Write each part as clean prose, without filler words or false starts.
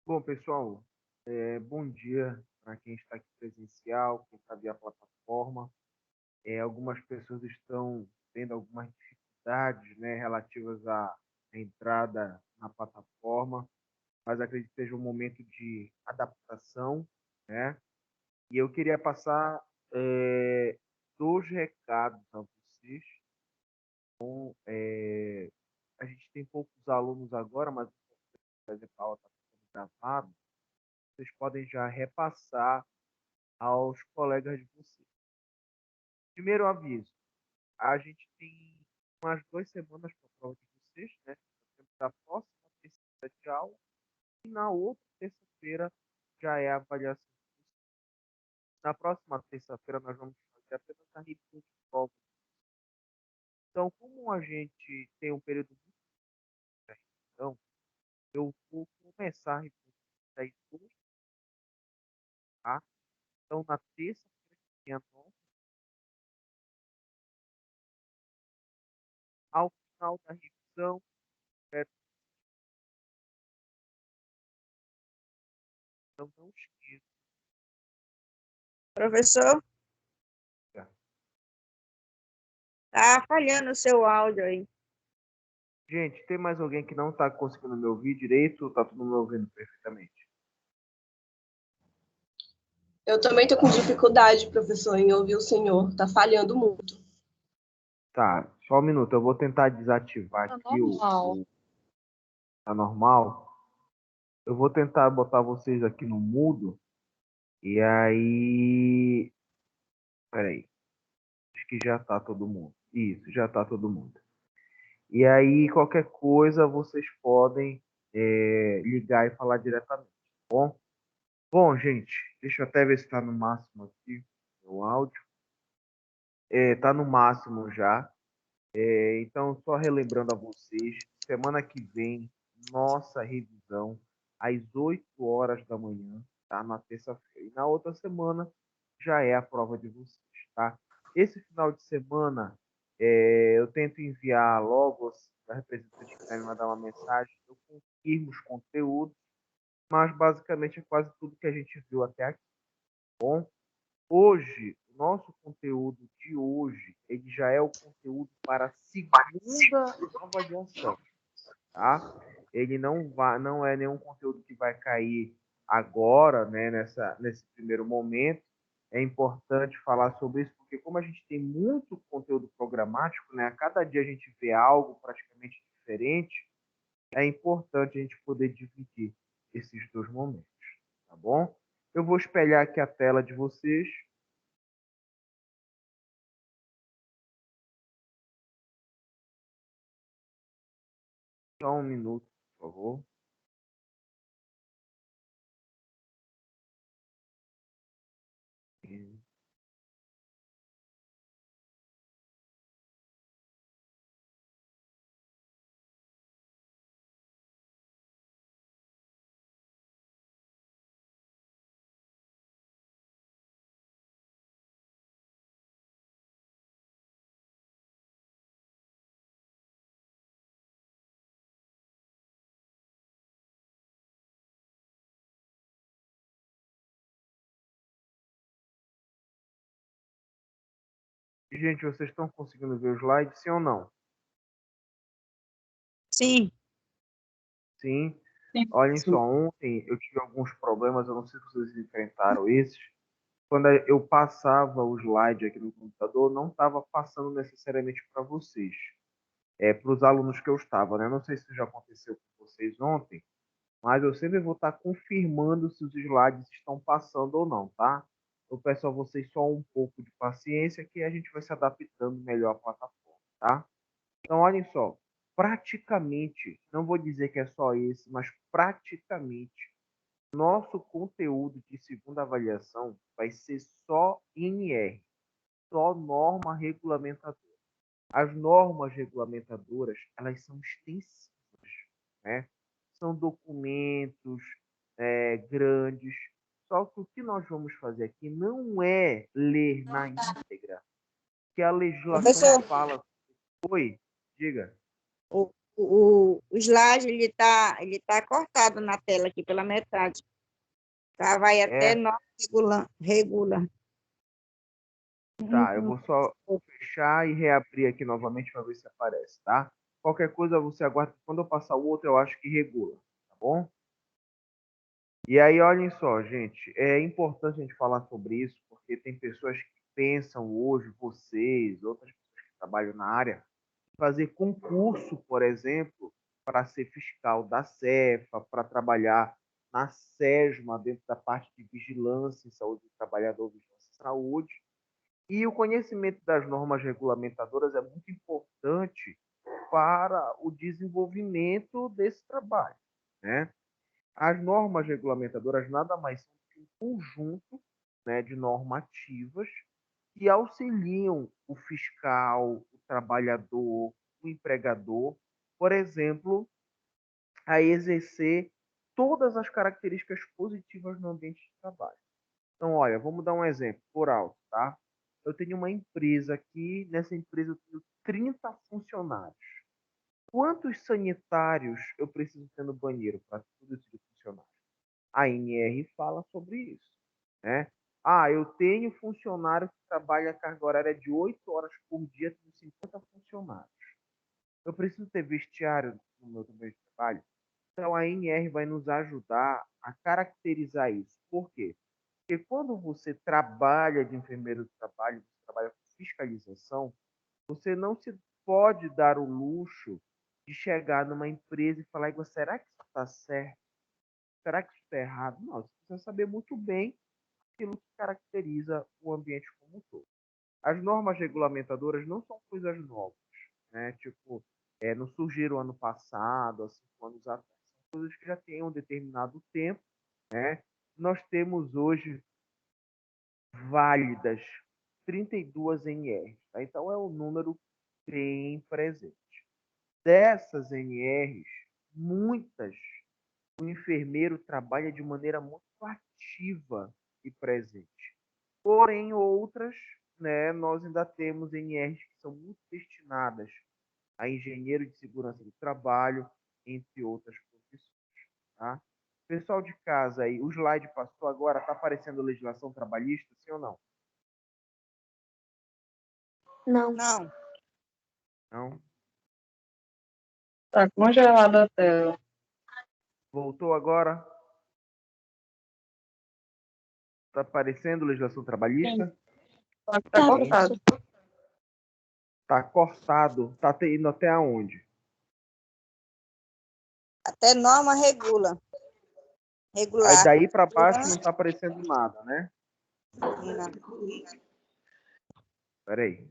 Bom, pessoal, bom dia para quem está aqui presencial, quem está via plataforma. Algumas pessoas estão tendo algumas dificuldades, né, relativas à entrada na plataforma, mas acredito que seja um momento de adaptação, né? E eu queria passar dois recados a vocês. A gente tem poucos alunos agora, mas o aula está sendo gravado. Vocês podem já repassar aos colegas de vocês. Primeiro aviso, a gente tem umas 2 semanas para a prova de vocês, né? Da próxima terça de aula, e na outra terça-feira já é a avaliação. Na próxima terça-feira nós vamos fazer apenas a revisão de prova. Então, como a gente tem um período muito de revisão, eu vou começar a revisão das duas, tá? Então, na terça-feira que vem, ao final da revisão, espero que não esqueça. Professor, tá falhando o seu áudio aí. Gente, tem mais alguém que não está conseguindo me ouvir direito ou está todo mundo me ouvindo perfeitamente? Eu também estou com dificuldade, professor, em ouvir o senhor. Está falhando muito. Tá, só um minuto. Eu vou tentar desativar Tá aqui normal. tá normal. Eu vou tentar botar vocês aqui no mudo. E aí. Peraí. Acho que já tá todo mundo. Isso, já tá todo mundo. E aí, qualquer coisa, vocês podem ligar e falar diretamente, tá bom? Bom, gente, deixa eu até ver se está no máximo aqui o áudio. Tá no máximo já. Então, só relembrando a vocês, semana que vem, nossa revisão, às 8 horas da manhã, tá? Na terça-feira. E na outra semana, já é a prova de vocês, tá? Esse final de semana, eu tento enviar logo, se a representante quiser me mandar uma mensagem, eu confirmo os conteúdos, mas basicamente é quase tudo que a gente viu até aqui, tá bom? Hoje, o nosso conteúdo de hoje, ele já é o conteúdo para a segunda avaliação, tá? Ele não é nenhum conteúdo que vai cair agora, né, nesse primeiro momento. É importante falar sobre isso, porque como a gente tem muito conteúdo programático, né, a cada dia a gente vê algo praticamente diferente, é importante a gente poder dividir esses dois momentos, tá bom? Eu vou espelhar aqui a tela de vocês. Só um minuto, por favor. Gente, vocês estão conseguindo ver os slides, sim ou não? Sim. Sim. Sim. Olhem só, ontem eu tive alguns problemas, eu não sei se vocês enfrentaram esses. Quando eu passava o slide aqui no computador, não estava passando necessariamente para vocês, para os alunos que eu estava, né? Não sei se isso já aconteceu com vocês ontem, mas eu sempre vou estar confirmando se os slides estão passando ou não, tá? Eu peço a vocês só um pouco de paciência que a gente vai se adaptando melhor à plataforma, tá? Então, olhem só, praticamente, não vou dizer que é só esse, mas praticamente, nosso conteúdo de segunda avaliação vai ser só NR, só norma regulamentadora. As normas regulamentadoras, elas são extensivas, né? São documentos grandes, só que o que nós vamos fazer aqui não é ler na íntegra, que a legislação Professor, fala. Oi, diga. o slide ele tá cortado na tela aqui pela metade. Tá? Vai até É, nós regula. tá, eu vou só fechar e reabrir aqui novamente para ver se aparece, tá? Qualquer coisa você aguarda. Quando eu passar o outro, eu acho que regula, tá bom? E aí, olhem só, gente, é importante a gente falar sobre isso, porque tem pessoas que pensam hoje, vocês, outras pessoas que trabalham na área, fazer concurso, por exemplo, para ser fiscal da Cefa, para trabalhar na SESMA, dentro da parte de vigilância em saúde do trabalhador, vigilância em saúde. E o conhecimento das normas regulamentadoras é muito importante para o desenvolvimento desse trabalho, né? As normas regulamentadoras nada mais são que um conjunto, né, de normativas que auxiliam o fiscal, o trabalhador, o empregador, por exemplo, a exercer todas as características positivas no ambiente de trabalho. Então, olha, vamos dar um exemplo por alto, tá? Eu tenho uma empresa aqui, nessa empresa eu tenho 30 funcionários. Quantos sanitários eu preciso ter no banheiro para tudo isso de funcionário? A NR fala sobre isso, né? Ah, eu tenho funcionário que trabalha a carga horária de 8 horas por dia, tenho 50 funcionários. Eu preciso ter vestiário no meu de trabalho? Então, a NR vai nos ajudar a caracterizar isso. Por quê? Porque quando você trabalha de enfermeiro de trabalho, você trabalha com fiscalização, você não se pode dar o luxo de chegar numa empresa e falar: será que isso está certo? Será que isso está errado? Não, você precisa saber muito bem aquilo que caracteriza o ambiente como um todo. As normas regulamentadoras não são coisas novas, né? Tipo, não surgiram ano passado, há 5 anos atrás. São coisas que já têm um determinado tempo, né? Nós temos hoje válidas 32 NRs, tá? Então é um número bem presente. Dessas NRs, muitas o enfermeiro trabalha de maneira muito ativa e presente. Porém, outras, né, nós ainda temos NRs que são muito destinadas a engenheiro de segurança do trabalho, entre outras profissões. Tá? Pessoal de casa aí, o slide passou agora, está aparecendo legislação trabalhista, sim ou não? Não. Não, Não? Tá congelada a tela. Voltou agora? Está aparecendo legislação trabalhista? Só que tá Tá, cortado. professor. Tá cortado. Tá indo até aonde? até norma regula. Aí Regular. daí para baixo não tá aparecendo nada, né? Não. Peraí.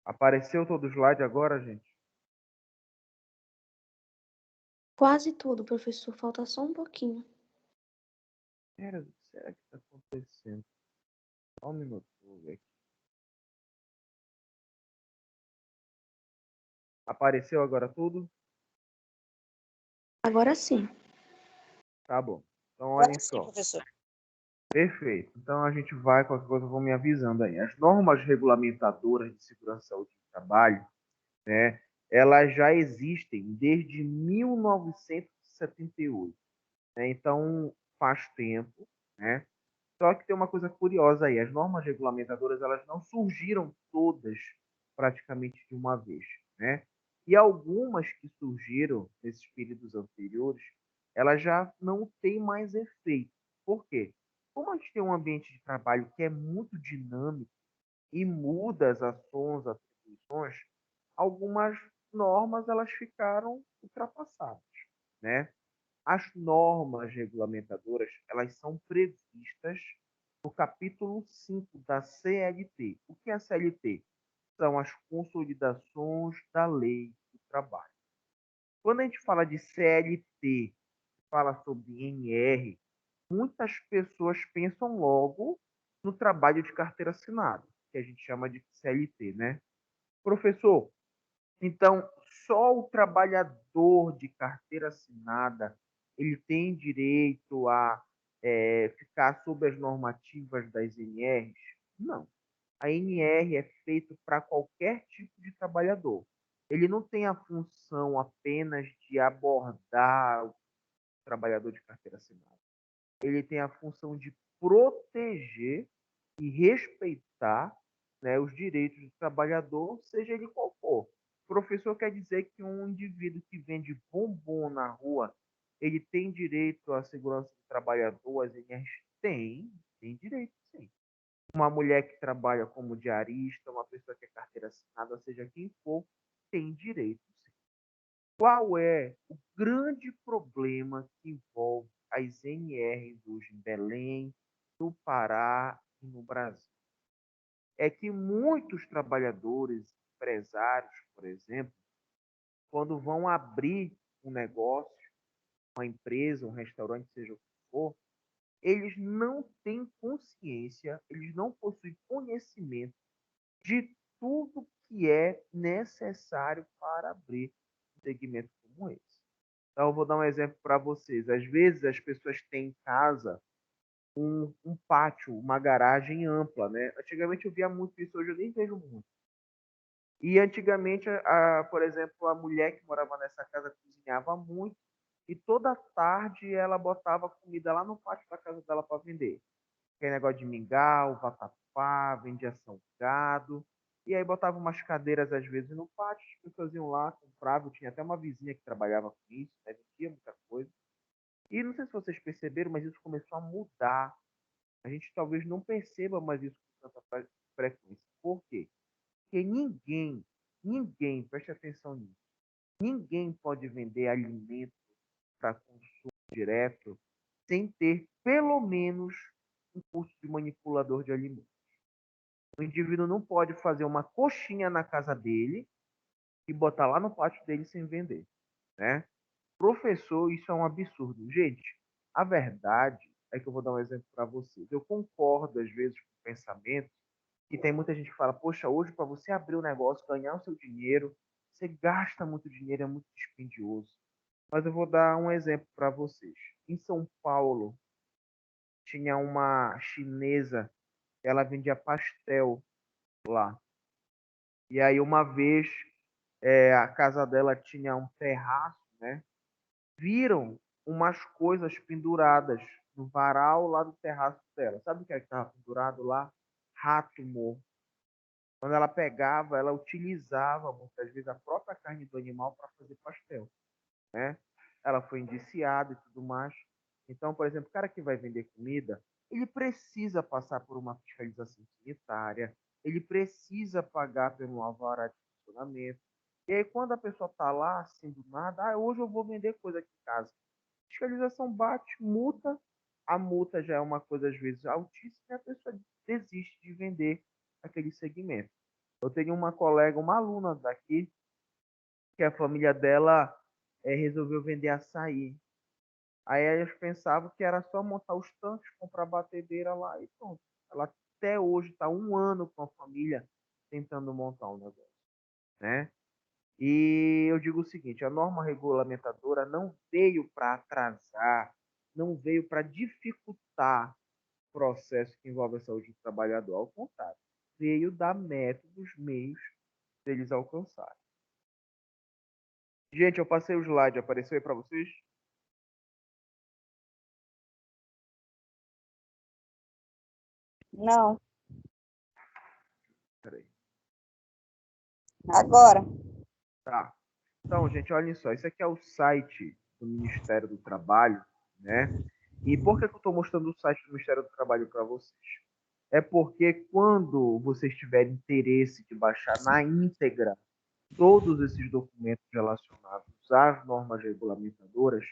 Apareceu todo o slide agora, gente? Quase tudo, professor. Falta só um pouquinho. Será que tá acontecendo? Só um minuto, vou ver aqui. Apareceu agora tudo? Agora sim. Tá bom. Então, Agora olhem sim, só. professor. Perfeito. Então, a gente vai, qualquer coisa, vão me avisando aí. As normas regulamentadoras de segurança e saúde do trabalho, né, elas já existem desde 1978. Né? Então, faz tempo, né? Só que tem uma coisa curiosa aí, as normas regulamentadoras elas não surgiram todas praticamente de uma vez, né? E algumas que surgiram nesses períodos anteriores, elas já não têm mais efeito. Por quê? Como a gente tem um ambiente de trabalho que é muito dinâmico e muda as ações, as atribuições, algumas normas elas ficaram ultrapassadas, né? As normas regulamentadoras, elas são previstas no capítulo 5 da CLT. O que é a CLT? São as consolidações da lei do trabalho. Quando a gente fala de CLT, fala sobre NR, muitas pessoas pensam logo no trabalho de carteira assinada, que a gente chama de CLT, né? Professor, Então, só o trabalhador de carteira assinada ele tem direito a ficar sob as normativas das NRs? Não. A NR é feita para qualquer tipo de trabalhador. Ele não tem a função apenas de abordar o trabalhador de carteira assinada. Ele tem a função de proteger e respeitar, né, os direitos do trabalhador, seja ele qual for. Professor quer dizer que um indivíduo que vende bombom na rua, ele tem direito à segurança do trabalhador, as NRs? Tem direito, sim. Uma mulher que trabalha como diarista, uma pessoa que é carteira assinada, seja quem for, tem direito, sim. Qual é o grande problema que envolve as NRs hoje em Belém, no Pará e no Brasil? É que muitos trabalhadores, empresários, por exemplo, quando vão abrir um negócio, uma empresa, um restaurante, seja o que for, eles não têm consciência, eles não possuem conhecimento de tudo que é necessário para abrir um segmento como esse. Então, eu vou dar um exemplo para vocês. Às vezes, as pessoas têm em casa um pátio, uma garagem ampla, né? Antigamente eu via muito isso, hoje eu nem vejo muito. E antigamente, por exemplo, a mulher que morava nessa casa cozinhava muito e toda tarde ela botava comida lá no pátio da casa dela para vender. Aquele negócio de mingau, vatapá, vendia salgado. E aí botava umas cadeiras às vezes no pátio, as pessoas iam lá, compravam. Tinha até uma vizinha que trabalhava com isso, né? Vendia muita coisa. E não sei se vocês perceberam, mas isso começou a mudar. A gente talvez não perceba mais isso com tanta frequência. Por quê? Porque ninguém, preste atenção nisso, ninguém pode vender alimento para consumo direto sem ter pelo menos um curso de manipulador de alimentos. O indivíduo não pode fazer uma coxinha na casa dele e botar lá no pátio dele sem vender, né? Professor, isso é um absurdo. Gente, a verdade é que eu vou dar um exemplo para vocês. Eu concordo, às vezes, com o pensamento que tem muita gente que fala, poxa, hoje para você abrir um negócio, ganhar o seu dinheiro, você gasta muito dinheiro, é muito dispendioso. Mas eu vou dar um exemplo para vocês. Em São Paulo, tinha uma chinesa, ela vendia pastel lá. E aí, uma vez, a casa dela tinha um terraço, né? Viram umas coisas penduradas no varal lá do terraço dela. Sabe o que estava pendurado lá? Rato morto. Quando ela pegava, ela utilizava muitas vezes a própria carne do animal para fazer pastel, né? Ela foi indiciada e tudo mais. Então, por exemplo, o cara que vai vender comida, ele precisa passar por uma fiscalização sanitária, ele precisa pagar pelo alvará de funcionamento. E aí, quando a pessoa está lá, assim, do nada, hoje eu vou vender coisa aqui em casa. Fiscalização bate, multa, a multa já é uma coisa, às vezes, altíssima, e a pessoa desiste de vender aquele segmento. Eu tenho uma colega, uma aluna daqui, que a família dela resolveu vender açaí. Aí eles pensavam que era só montar os tanques, comprar batedeira lá e pronto. Ela até hoje está 1 ano com a família tentando montar um negócio, né? E eu digo o seguinte, a norma regulamentadora não veio para atrasar, não veio para dificultar o processo que envolve a saúde do trabalhador, ao contrário, veio dar métodos, meios deles alcançarem. Gente, eu passei o slide, apareceu aí para vocês? Não, Peraí. agora. Tá. Então, gente, olhem só, esse aqui é o site do Ministério do Trabalho, né? E por que eu estou mostrando o site do Ministério do Trabalho para vocês? É porque quando vocês tiverem interesse de baixar na íntegra todos esses documentos relacionados às normas regulamentadoras,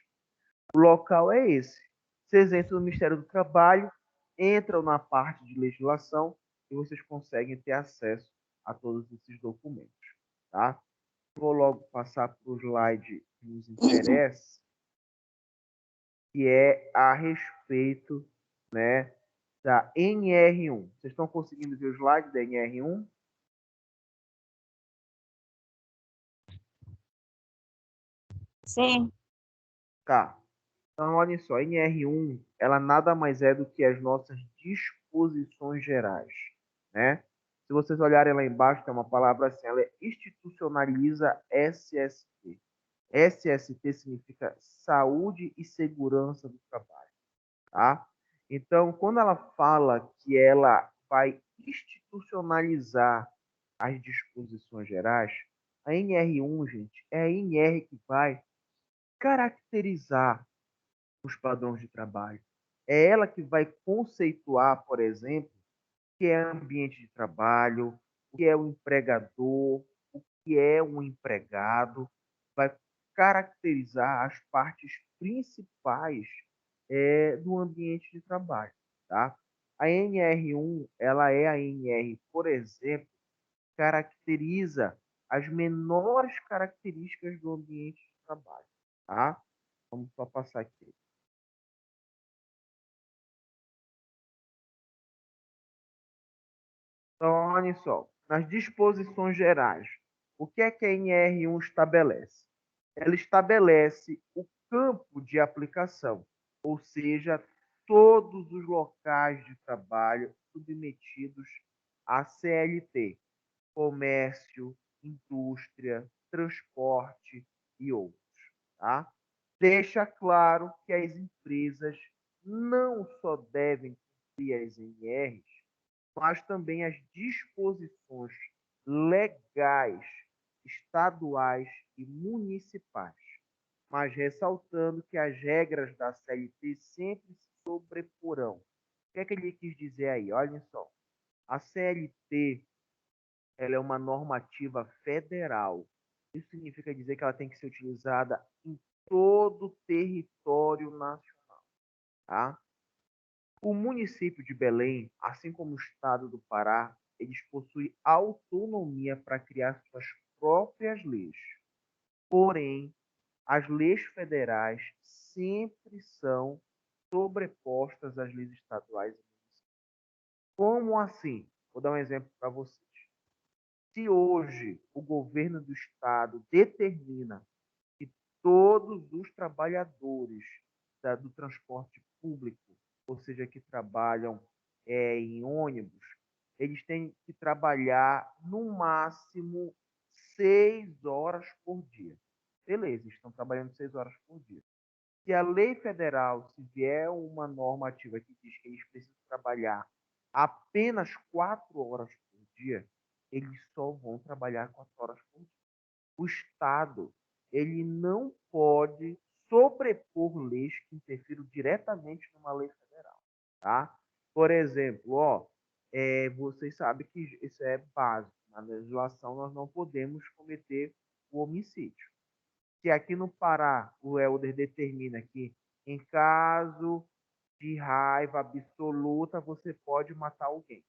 o local é esse. Vocês entram no Ministério do Trabalho, entram na parte de legislação e vocês conseguem ter acesso a todos esses documentos, tá? Vou logo passar para o slide que nos interessa, que é a respeito, né, da NR1. Vocês estão conseguindo ver o slide da NR1? Sim. Tá. Então, olha só, NR1, ela nada mais é do que as nossas disposições gerais, né? Se vocês olharem lá embaixo, tem uma palavra assim, ela institucionaliza SST. SST significa saúde e segurança do trabalho, tá? Então, quando ela fala que ela vai institucionalizar as disposições gerais, a NR1, gente, é a NR que vai caracterizar os padrões de trabalho. É ela que vai conceituar, por exemplo, o que é ambiente de trabalho, o que é o empregador, o que é um empregado, vai caracterizar as partes principais do ambiente de trabalho, tá? A NR1, ela é a NR, por exemplo, caracteriza as menores características do ambiente de trabalho, tá? Vamos só passar aqui. Então, olha só, nas disposições gerais, o que é que a NR1 estabelece? Ela estabelece o campo de aplicação, ou seja, todos os locais de trabalho submetidos à CLT, comércio, indústria, transporte e outros, tá? Deixa claro que as empresas não só devem cumprir as NRs, mas também as disposições legais, estaduais e municipais, mas ressaltando que as regras da CLT sempre se sobreporão. O que é que ele quis dizer aí? Olhem só. A CLT, ela é uma normativa federal. Isso significa dizer que ela tem que ser utilizada em todo o território nacional, tá? O município de Belém, assim como o estado do Pará, eles possuem autonomia para criar suas próprias leis. Porém, as leis federais sempre são sobrepostas às leis estaduais. Como assim? Vou dar um exemplo para vocês. Se hoje o governo do estado determina que todos os trabalhadores do transporte público, ou seja, que trabalham em ônibus, eles têm que trabalhar no máximo 6 horas por dia. Beleza, estão trabalhando 6 horas por dia. Se a lei federal, se vier uma normativa que diz que eles precisam trabalhar apenas 4 horas por dia, eles só vão trabalhar 4 horas por dia. O Estado, ele não pode sobrepor leis que interfiram diretamente numa lei federal, tá? Por exemplo, vocês sabem que isso é básico. Na legislação, nós não podemos cometer o homicídio. Se aqui no Pará o Helder determina que, em caso de raiva absoluta, você pode matar alguém.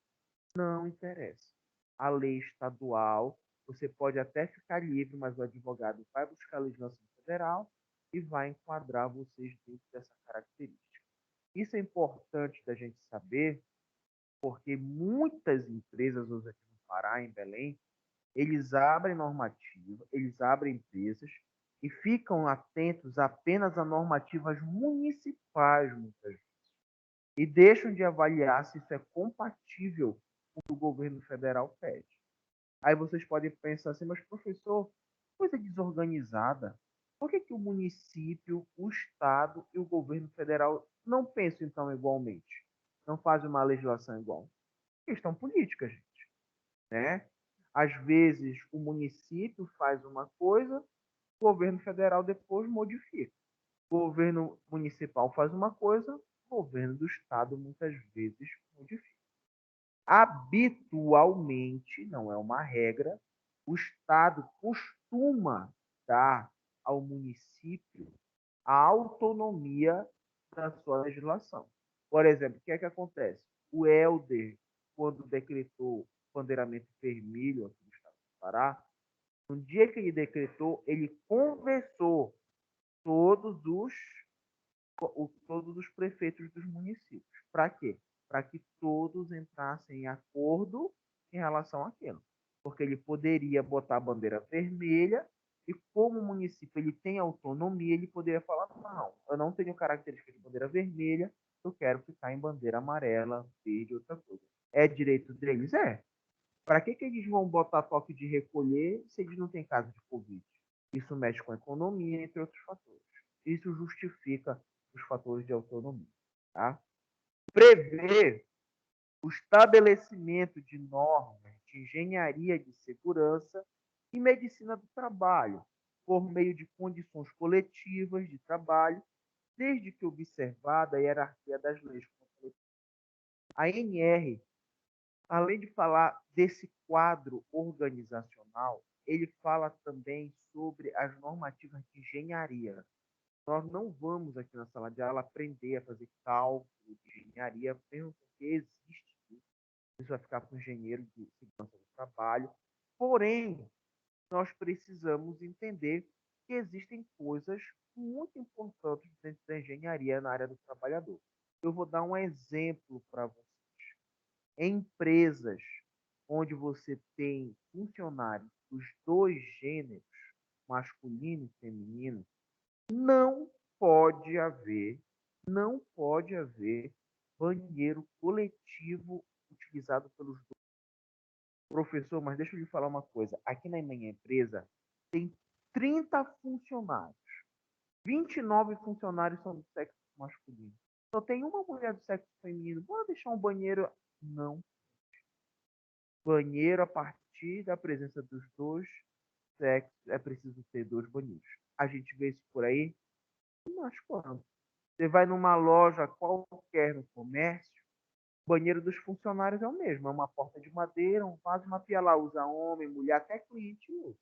Não interessa. A lei estadual, você pode até ficar livre, mas o advogado vai buscar a legislação federal e vai enquadrar vocês dentro dessa característica. Isso é importante da gente saber, porque muitas empresas hoje aqui no Pará, em Belém, eles abrem normativa, eles abrem empresas e ficam atentos apenas a normativas municipais, muitas vezes, e deixam de avaliar se isso é compatível com o que o governo federal pede. Aí vocês podem pensar assim, mas professor, coisa desorganizada. Por que o município, o Estado e o governo federal não pensam então igualmente? Não fazem uma legislação igual? Questão política, gente, né? Às vezes o município faz uma coisa, o governo federal depois modifica. O governo municipal faz uma coisa, o governo do estado muitas vezes modifica. Habitualmente, não é uma regra, o estado costuma dar ao município a autonomia da sua legislação. Por exemplo, o que é que acontece? O Helder, quando decretou o bandeiramento vermelho aqui no estado do Pará, no dia que ele decretou, ele conversou todos os todos os prefeitos dos municípios. Para quê? Para que todos entrassem em acordo em relação àquilo. Porque ele poderia botar a bandeira vermelha E como o município ele tem autonomia, ele poderia falar, não, eu não tenho característica de bandeira vermelha, eu quero ficar em bandeira amarela, verde, outra coisa. É direito deles? É. Para que eles vão botar toque de recolher se eles não têm caso de Covid? Isso mexe com a economia, entre outros fatores. Isso justifica os fatores de autonomia. Tá? Prever o estabelecimento de normas de engenharia de segurança e medicina do trabalho, por meio de condições coletivas de trabalho, desde que observada a hierarquia das leis. A NR, além de falar desse quadro organizacional, ele fala também sobre as normativas de engenharia. Nós não vamos aqui na sala de aula aprender a fazer cálculo de engenharia, mesmo porque existe isso vai ficar para o engenheiro de segurança do trabalho. Porém, nós precisamos entender que existem coisas muito importantes dentro da engenharia na área do trabalhador. Eu vou dar um exemplo para vocês. Em empresas onde você tem funcionários dos dois gêneros, masculino e feminino, não pode haver, não pode haver banheiro coletivo utilizado pelos dois. Professor, mas deixa eu lhe falar uma coisa. Aqui na minha empresa tem 30 funcionários. 29 funcionários são do sexo masculino. Só tem uma mulher do sexo feminino. Bora deixar um banheiro? Não. Banheiro, a partir da presença dos dois sexos, é preciso ter dois banheiros. A gente vê isso por aí? Mas quando? Você vai numa loja qualquer no comércio, o banheiro dos funcionários é o mesmo. É uma porta de madeira, um vaso, uma pia lá. Usa homem, mulher, até cliente usa.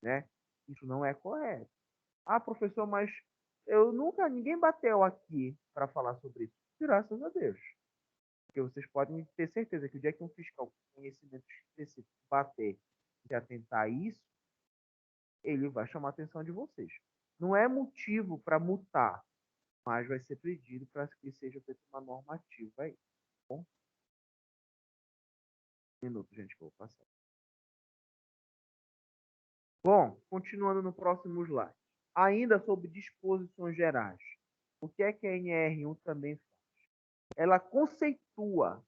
Né? Isso não é correto. Ah, professor, mas ninguém bateu aqui para falar sobre isso. Graças a Deus. Porque vocês podem ter certeza que o dia que um fiscal com conhecimento específico bater e atentar a isso, ele vai chamar a atenção de vocês. Não é motivo para multar, mas vai ser pedido para que seja feita uma normativa aí. Tá bom? Um minuto, gente, que eu vou passar. Bom, continuando no próximo slide. Ainda sobre disposições gerais. O que é que a NR1 também faz? Ela conceitua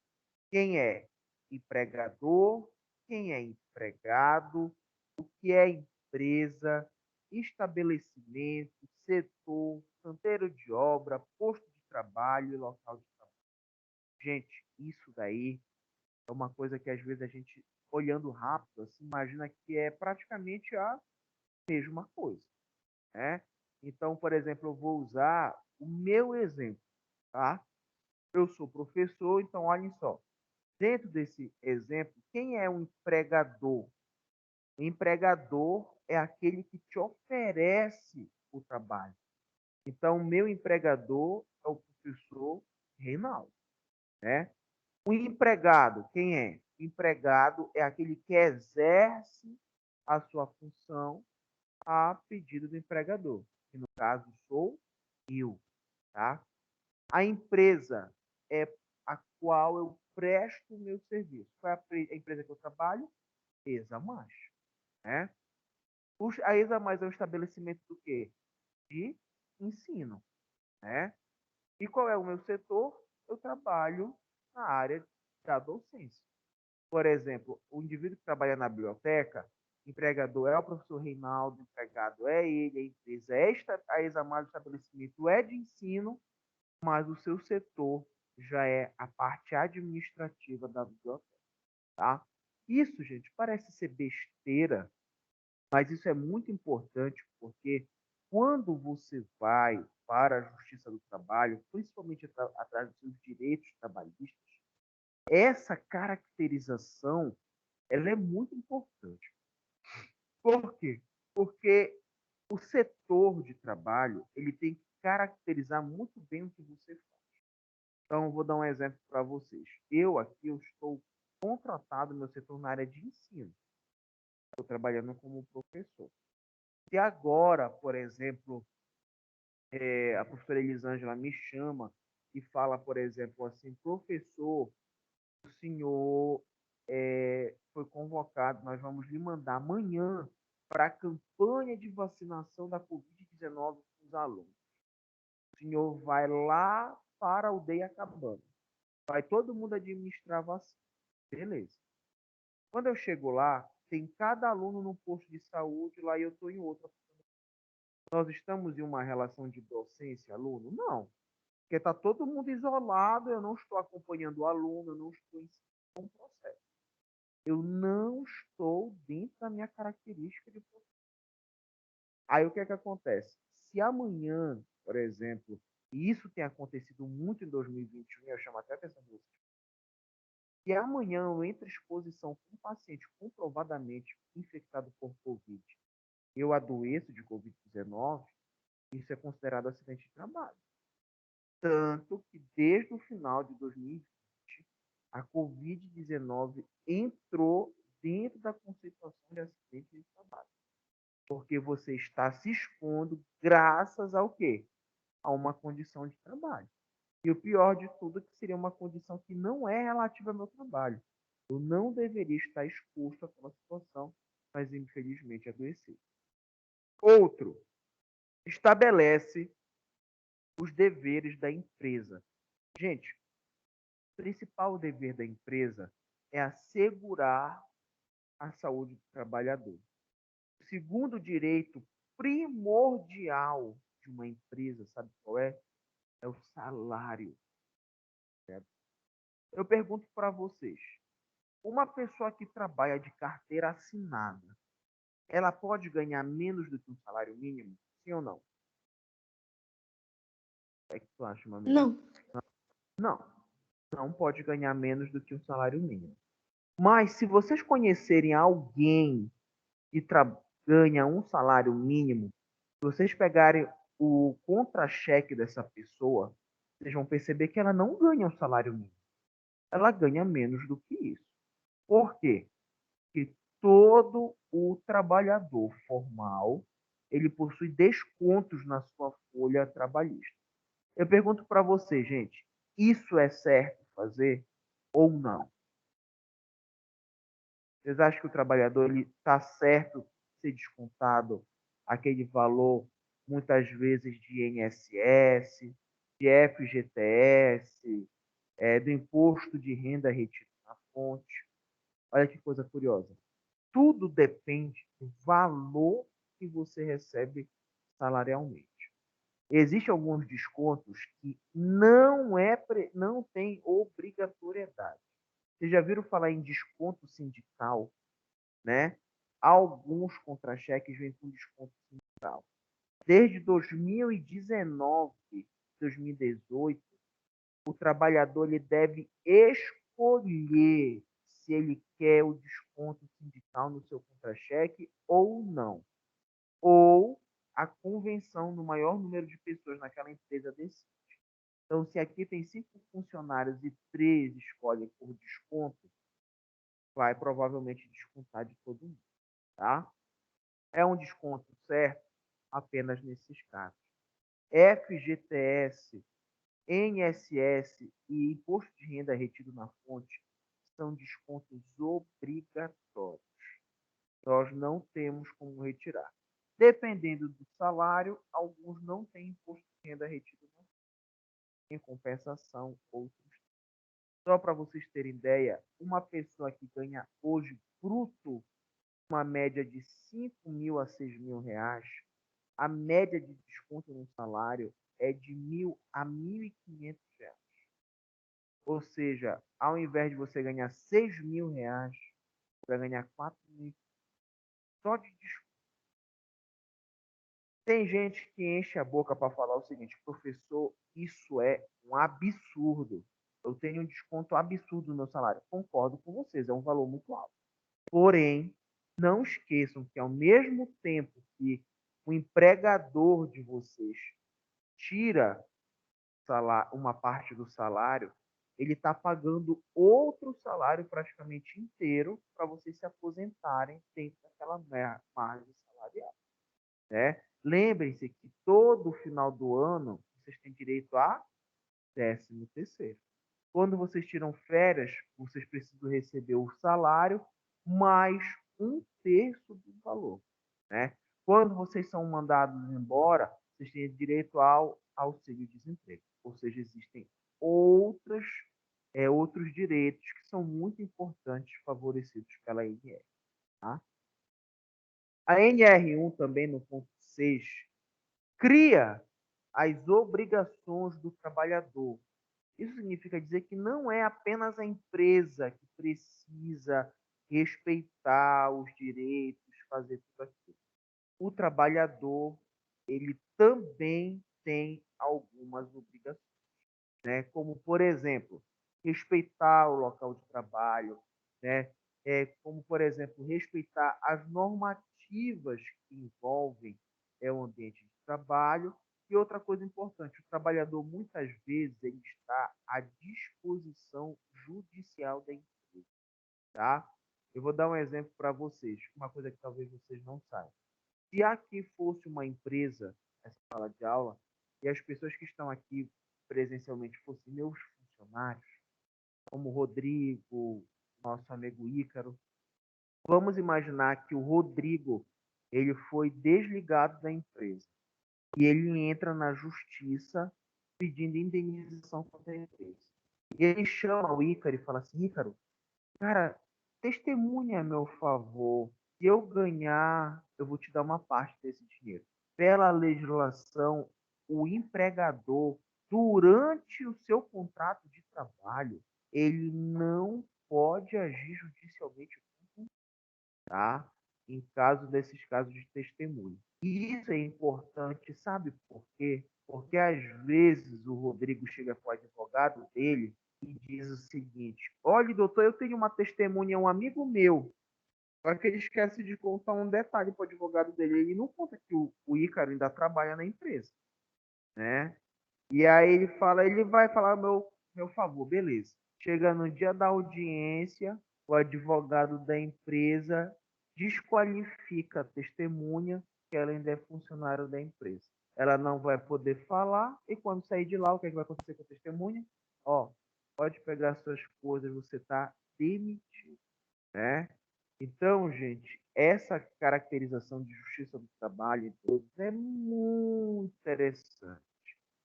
quem é empregador, quem é empregado, o que é empresa, estabelecimento, setor, canteiro de obra, posto de trabalho e local de trabalho. Gente, isso daí é uma coisa que às vezes a gente, olhando rápido, assim, imagina que é praticamente a mesma coisa, né? Então, por exemplo, eu vou usar o meu exemplo, tá? Eu sou professor, então olhem só. Dentro desse exemplo, quem é o empregador? O empregador é aquele que te oferece o trabalho. Então, o meu empregador é o professor Reinaldo, né? O empregado, quem é? O empregado é aquele que exerce a sua função a pedido do empregador, que no caso sou eu, tá? A empresa é a qual eu presto o meu serviço. Qual é a empresa que eu trabalho? ESA+, né? A ESA+ é um estabelecimento do quê? De ensino, né? E qual é o meu setor? Eu trabalho na área da docência. Por exemplo, o indivíduo que trabalha na biblioteca, empregador é o professor Reinaldo, empregado é ele, a empresa é a ESA+, o estabelecimento é de ensino, mas o seu setor já é a parte administrativa da biblioteca, tá? Isso, gente, parece ser besteira, mas isso é muito importante porque quando você vai para a Justiça do Trabalho, principalmente atrás dos seus direitos trabalhistas, essa caracterização ela é muito importante. Por quê? Porque o setor de trabalho ele tem que caracterizar muito bem o que você faz. Então, eu vou dar um exemplo para vocês. Eu aqui eu estou contratado no meu setor na área de ensino. Estou trabalhando como professor. Se agora, por exemplo, a professora Elisângela me chama e fala, por exemplo, assim, professor, o senhor foi convocado, nós vamos lhe mandar amanhã para a campanha de vacinação da Covid-19 com os alunos. O senhor vai lá para a aldeia Cabana. Vai todo mundo administrar vacina. Beleza. Quando eu chego lá, tem cada aluno num posto de saúde, lá e eu estou em outro. Nós estamos em uma relação de docência-aluno? Não. Porque está todo mundo isolado, eu não estou acompanhando o aluno, eu não estou ensinando um processo. Eu não estou dentro da minha característica de professor. Aí o que é que acontece? Se amanhã, por exemplo, e isso tem acontecido muito em 2021, eu chamo até a atenção de vocês, se amanhã eu entro em exposição com um paciente comprovadamente infectado por Covid, eu adoeço de Covid-19, isso é considerado acidente de trabalho. Tanto que desde o final de 2020, a Covid-19 entrou dentro da conceituação de acidente de trabalho. Porque você está se expondo graças ao quê? A uma condição de trabalho. E o pior de tudo é que seria uma condição que não é relativa ao meu trabalho. Eu não deveria estar exposto àquela situação, mas infelizmente adoeci. Outro, estabelece os deveres da empresa. Gente, o principal dever da empresa é assegurar a saúde do trabalhador. O segundo direito primordial de uma empresa, sabe qual é? É o salário. Certo? Eu pergunto para vocês, uma pessoa que trabalha de carteira assinada, ela pode ganhar menos do que um salário mínimo? Sim ou não? O que é que tu acha, meu amigo? Não. Não, não pode ganhar menos do que um salário mínimo. Mas se vocês conhecerem alguém que ganha um salário mínimo, se vocês pegarem o contra-cheque dessa pessoa, vocês vão perceber que ela não ganha um salário mínimo. Ela ganha menos do que isso. Por quê? Porque todo o trabalhador formal, ele possui descontos na sua folha trabalhista. Eu pergunto para você, gente, isso é certo fazer ou não? Vocês acham que o trabalhador está certo ser descontado aquele valor, muitas vezes, de INSS, de FGTS, do imposto de renda retido na fonte? Olha que coisa curiosa. Tudo depende do valor que você recebe salarialmente. Existem alguns descontos que não tem obrigatoriedade. Vocês já viram falar em desconto sindical, né? Alguns contra-cheques vêm com desconto sindical. Desde 2019, 2018, o trabalhador ele deve escolher se ele quer o desconto sindical no seu contra-cheque ou não. Ou a convenção no maior número de pessoas naquela empresa decide. Então, se aqui tem 5 funcionários e 3 escolhem por desconto, vai provavelmente descontar de todo mundo, tá? É um desconto certo apenas nesses casos. FGTS, INSS e imposto de renda retido na fonte são descontos obrigatórios. Nós não temos como retirar. Dependendo do salário, alguns não têm imposto de renda retido na fonte. Em compensação, outros. Só para vocês terem ideia, uma pessoa que ganha hoje bruto uma média de 5 mil a 6 mil reais, a média de desconto no salário é de 1.000 a 1.500 reais. Ou seja, ao invés de você ganhar 6 mil reais, você vai ganhar 4 mil só de desconto. Tem gente que enche a boca para falar o seguinte, professor, isso é um absurdo. Eu tenho um desconto absurdo no meu salário. Concordo com vocês, é um valor muito alto. Porém, não esqueçam que ao mesmo tempo que o empregador de vocês tira uma parte do salário, ele está pagando outro salário praticamente inteiro para vocês se aposentarem dentro daquela margem salarial, né? Lembrem-se que todo final do ano vocês têm direito a 13º. Quando vocês tiram férias, vocês precisam receber o salário mais 1/3 do valor. né? Quando vocês são mandados embora, vocês têm direito ao auxílio-desemprego. Ou seja, existem outros direitos que são muito importantes favorecidos pela NR. Tá? A NR1 também, no ponto 6, cria as obrigações do trabalhador. Isso significa dizer que não é apenas a empresa que precisa respeitar os direitos, fazer tudo aquilo. O trabalhador, ele também tem algumas obrigações, né? Como, por exemplo, respeitar o local de trabalho, né? Como, por exemplo, respeitar as normativas que envolvem o ambiente de trabalho. E outra coisa importante, o trabalhador, muitas vezes, ele está à disposição judicial da empresa, tá? Eu vou dar um exemplo para vocês, uma coisa que talvez vocês não saibam. Se aqui fosse uma empresa, essa sala de aula, e as pessoas que estão aqui presencialmente fossem meus funcionários, como o Rodrigo, nosso amigo Ícaro, vamos imaginar que o Rodrigo ele foi desligado da empresa e ele entra na justiça pedindo indenização contra a empresa. E ele chama o Ícaro e fala assim, Ícaro, cara, testemunha a meu favor. Se eu ganhar, eu vou te dar uma parte desse dinheiro. Pela legislação, o empregador, durante o seu contrato de trabalho, ele não pode agir judicialmente, tá? Em caso desses casos de testemunho. E isso é importante, sabe por quê? Porque às vezes o Rodrigo chega com o advogado dele e diz o seguinte: olha, doutor, eu tenho uma testemunha, um amigo meu. Só que ele esquece de contar um detalhe para o advogado dele. Ele não conta que o Ícaro ainda trabalha na empresa, né? E aí ele vai falar meu favor, beleza. Chega no dia da audiência, o advogado da empresa desqualifica a testemunha, que ela ainda é funcionária da empresa. Ela não vai poder falar, e quando sair de lá, o que vai acontecer com a testemunha? Ó, pode pegar suas coisas, você está demitido, né? Então, gente, essa caracterização de justiça do trabalho é muito interessante,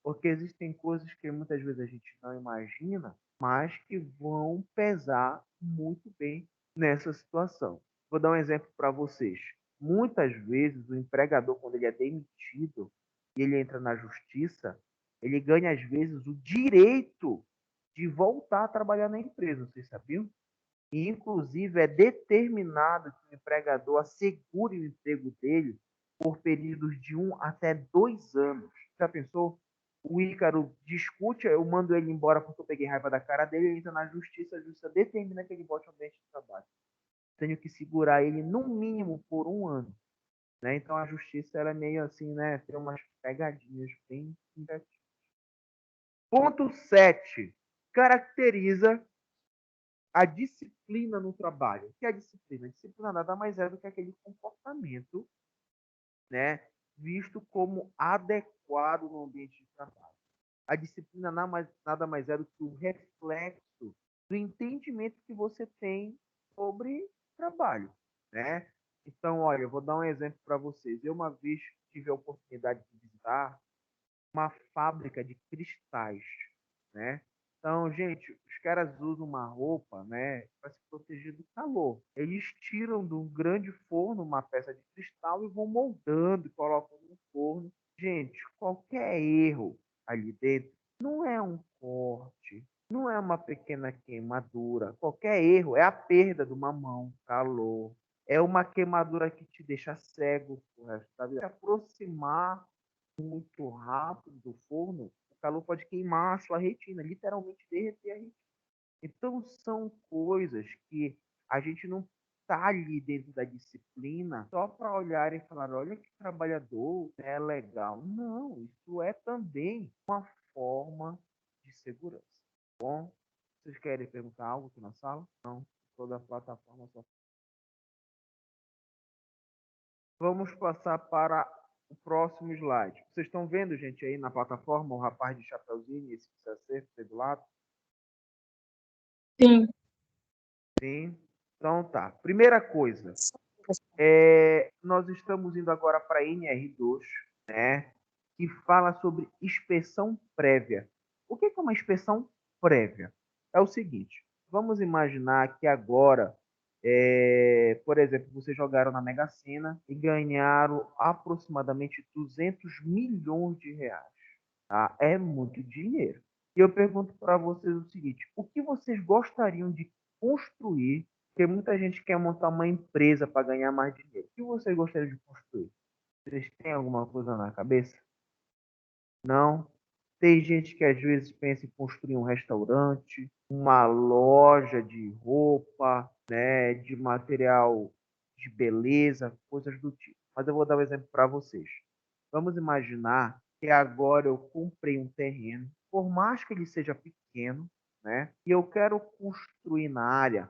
porque existem coisas que muitas vezes a gente não imagina, mas que vão pesar muito bem nessa situação. Vou dar um exemplo para vocês. Muitas vezes o empregador, quando ele é demitido e ele entra na justiça, ele ganha às vezes o direito de voltar a trabalhar na empresa, vocês sabiam? E, inclusive, é determinado que o empregador assegure o emprego dele por períodos de 1 até 2 anos. Já pensou? O Ícaro discute, eu mando ele embora porque eu peguei raiva da cara dele, ele entra na justiça, a justiça determina que ele volte ao ambiente de trabalho. Tenho que segurar ele no mínimo por 1 ano. Né? Então a justiça ela é meio assim, né? Tem umas pegadinhas bem negativas. Ponto 7. Caracteriza a disciplina no trabalho. O que é a disciplina? A disciplina nada mais é do que aquele comportamento, né, visto como adequado no ambiente de trabalho. A disciplina nada mais é do que o reflexo do entendimento que você tem sobre trabalho, né? Então, olha, eu vou dar um exemplo para vocês. Eu uma vez tive a oportunidade de visitar uma fábrica de cristais, né? Então, gente, os caras usam uma roupa, né, para se proteger do calor. Eles tiram de um grande forno uma peça de cristal e vão moldando e colocam no forno. Gente, qualquer erro ali dentro não é um corte, não é uma pequena queimadura. Qualquer erro é a perda de uma mão, calor. É uma queimadura que te deixa cego o resto da vida. Se aproximar muito rápido do forno, o calor pode queimar a sua retina, literalmente derreter a retina. Então, são coisas que a gente não está ali dentro da disciplina só para olhar e falar, olha que trabalhador, é legal. Não, isso é também uma forma de segurança. Bom, vocês querem perguntar algo aqui na sala? Não, toda a plataforma só. Vamos passar para o próximo slide. Vocês estão vendo, gente, aí na plataforma, o rapaz de chapeuzinho, esse que está certo, aí do lado? Sim. Sim. Então tá. Primeira coisa. Nós estamos indo agora para a NR2, né, que fala sobre inspeção prévia. O que é uma inspeção prévia? É o seguinte, vamos imaginar que agora, por exemplo, vocês jogaram na Mega Sena e ganharam aproximadamente 200 milhões de reais. Tá? É muito dinheiro. E eu pergunto para vocês o seguinte, o que vocês gostariam de construir? Porque muita gente quer montar uma empresa para ganhar mais dinheiro. O que vocês gostariam de construir? Vocês têm alguma coisa na cabeça? Não? Tem gente que às vezes pensa em construir um restaurante, uma loja de roupa, né, de material de beleza, coisas do tipo. Mas eu vou dar um exemplo para vocês. Vamos imaginar que agora eu comprei um terreno, por mais que ele seja pequeno, né, e eu quero construir na área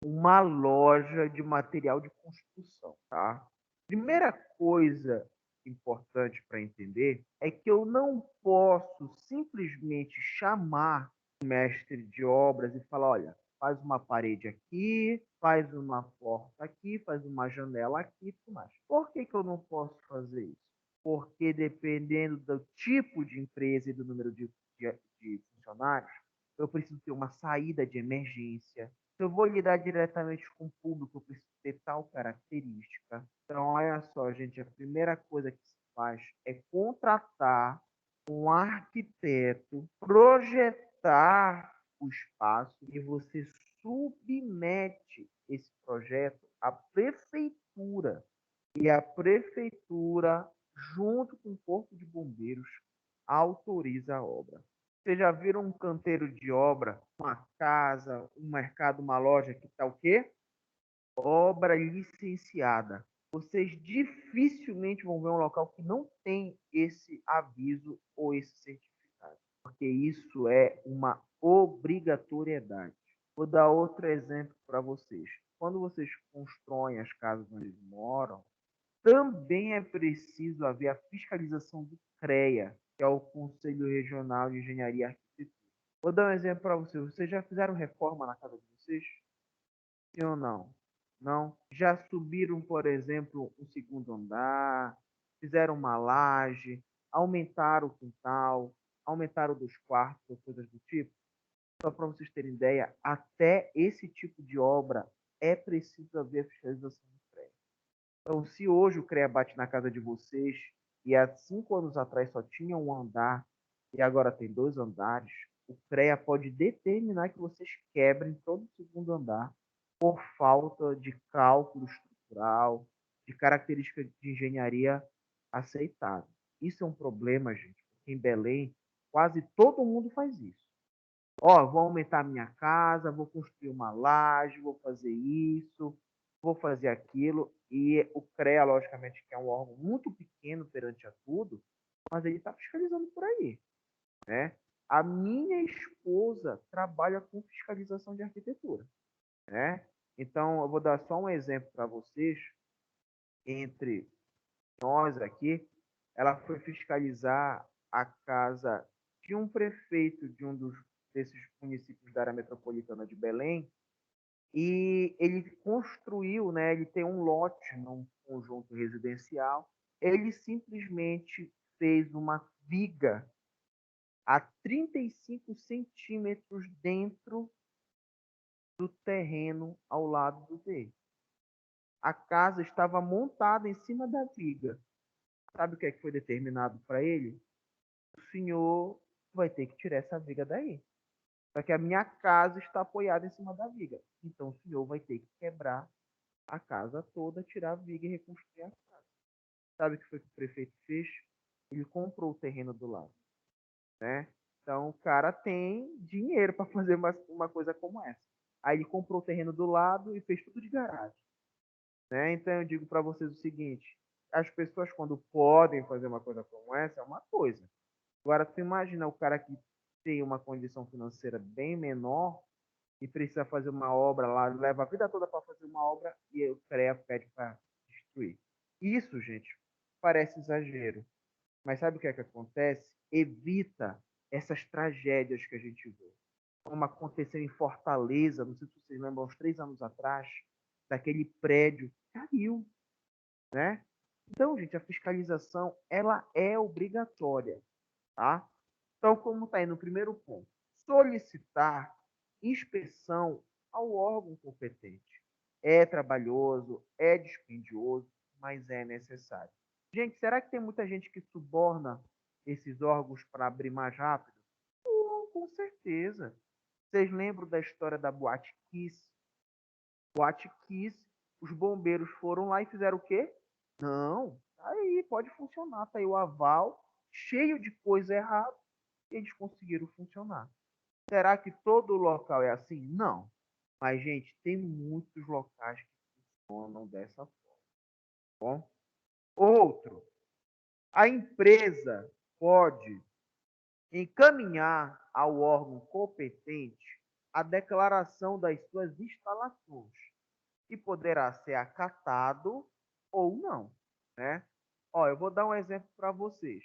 uma loja de material de construção, tá? Primeira coisa importante para entender é que eu não posso simplesmente chamar o mestre de obras e falar, olha, faz uma parede aqui, faz uma porta aqui, faz uma janela aqui e tudo mais. Por que eu não posso fazer isso? Porque dependendo do tipo de empresa e do número de funcionários, eu preciso ter uma saída de emergência. Se eu vou lidar diretamente com o público, eu preciso ter tal característica. Então, olha só, gente, a primeira coisa que se faz é contratar um arquiteto, projetar o espaço e você submete esse projeto à prefeitura. E a prefeitura, junto com o Corpo de Bombeiros, autoriza a obra. Vocês já viram um canteiro de obra, uma casa, um mercado, uma loja que está o quê? Obra licenciada. Vocês dificilmente vão ver um local que não tem esse aviso ou esse certificado, porque isso é uma obrigatoriedade. Vou dar outro exemplo para vocês. Quando vocês constroem as casas onde eles moram, também é preciso haver a fiscalização do CREA, que é o Conselho Regional de Engenharia e Arquitetura. Vou dar um exemplo para vocês. Vocês já fizeram reforma na casa de vocês? Sim ou não? Não? Já subiram, por exemplo, um segundo andar, fizeram uma laje, aumentaram o quintal, aumentaram dos quartos ou coisas do tipo? Só para vocês terem ideia, até esse tipo de obra é preciso haver a fiscalização do CREA. Então, se hoje o CREA bate na casa de vocês e há 5 anos atrás só tinha um andar e agora tem 2 andares, o CREA pode determinar que vocês quebrem todo o segundo andar por falta de cálculo estrutural, de característica de engenharia aceitável. Isso é um problema, gente, porque em Belém quase todo mundo faz isso. Ó, vou aumentar minha casa, vou construir uma laje, vou fazer isso, vou fazer aquilo. E o CREA, logicamente, que é um órgão muito pequeno perante a tudo, mas ele está fiscalizando por aí, né? A minha esposa trabalha com fiscalização de arquitetura, né? Então, eu vou dar só um exemplo para vocês. Entre nós aqui, ela foi fiscalizar a casa de um prefeito de desses municípios da área metropolitana de Belém, e ele construiu, né, ele tem um lote num conjunto residencial, ele simplesmente fez uma viga a 35 centímetros dentro do terreno ao lado do dele. A casa estava montada em cima da viga. Sabe o que é que foi determinado para ele? O senhor vai ter que tirar essa viga daí. Só que a minha casa está apoiada em cima da viga. Então o senhor vai ter que quebrar a casa toda, tirar a viga e reconstruir a casa. Sabe o que foi que o prefeito fez? Ele comprou o terreno do lado, né? Então o cara tem dinheiro para fazer uma coisa como essa. Aí ele comprou o terreno do lado e fez tudo de garagem, né? Então eu digo para vocês o seguinte: as pessoas quando podem fazer uma coisa como essa é uma coisa. Agora tu imagina o cara que tem uma condição financeira bem menor e precisa fazer uma obra lá, leva a vida toda para fazer uma obra e o CREA pede para destruir. Isso, gente, parece exagero. Mas sabe o que é que acontece? Evita essas tragédias que a gente vê. Como aconteceu em Fortaleza, não sei se vocês lembram, uns 3 anos atrás, daquele prédio caiu, né? Então, gente, a fiscalização, ela é obrigatória, tá? Então, como está aí no primeiro ponto, solicitar inspeção ao órgão competente. É trabalhoso, é dispendioso, mas é necessário. Gente, será que tem muita gente que suborna esses órgãos para abrir mais rápido? Com certeza. Vocês lembram da história da Boate Kiss? Boate Kiss, os bombeiros foram lá e fizeram o quê? Não, tá aí, pode funcionar, tá aí o aval, cheio de coisa errada, e eles conseguiram funcionar. Será que todo local é assim? Não. Mas, gente, tem muitos locais que funcionam dessa forma. Bom? Outro, a empresa pode encaminhar ao órgão competente a declaração das suas instalações, que poderá ser acatado ou não, né? Ó, eu vou dar um exemplo para vocês.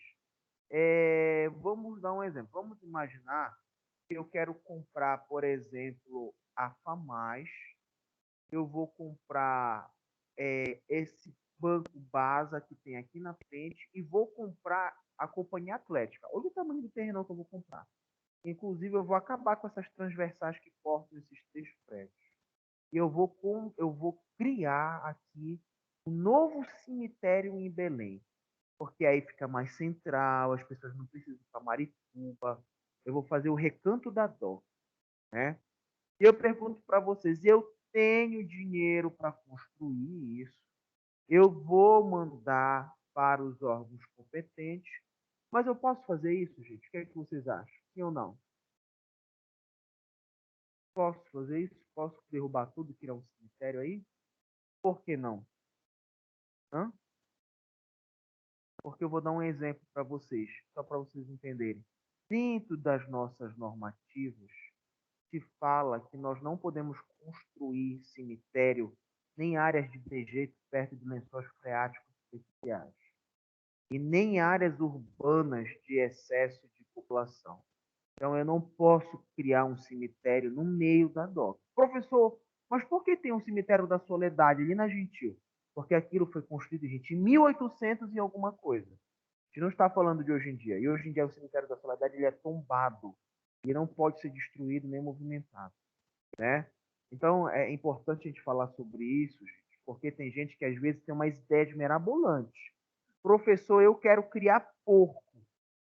Vamos dar um exemplo. Vamos imaginar que eu quero comprar, por exemplo, a FAMAS. Eu vou comprar esse banco Basa que tem aqui na frente e vou comprar a Companhia Atlética. Olha o tamanho do terreno que eu vou comprar. Inclusive, eu vou acabar com essas transversais que cortam esses três prédios. E eu vou criar aqui um novo cemitério em Belém. Porque aí fica mais central, as pessoas não precisam ir para Marituba. Eu vou fazer o Recanto da Dó, né? E eu pergunto para vocês, eu tenho dinheiro para construir isso? Eu vou mandar para os órgãos competentes, mas eu posso fazer isso, gente? O que é que vocês acham? Sim ou não? Posso fazer isso? Posso derrubar tudo e criar um cemitério aí? Por que não? Hã? Porque eu vou dar um exemplo para vocês, só para vocês entenderem. Dentro das nossas normativas, se fala que nós não podemos construir cemitério nem áreas de dejeto perto de lençóis freáticos especiais e nem áreas urbanas de excesso de população. Então, eu não posso criar um cemitério no meio da DOC. Professor, mas por que tem um cemitério da Soledade ali na Gentil? Porque aquilo foi construído, gente, em 1800 e alguma coisa. A gente não está falando de hoje em dia. E hoje em dia o cemitério da Soledade ele é tombado e não pode ser destruído nem movimentado, né? Então, é importante a gente falar sobre isso, gente, porque tem gente que às vezes tem uma ideia de mirabolante. Professor, eu quero criar porco.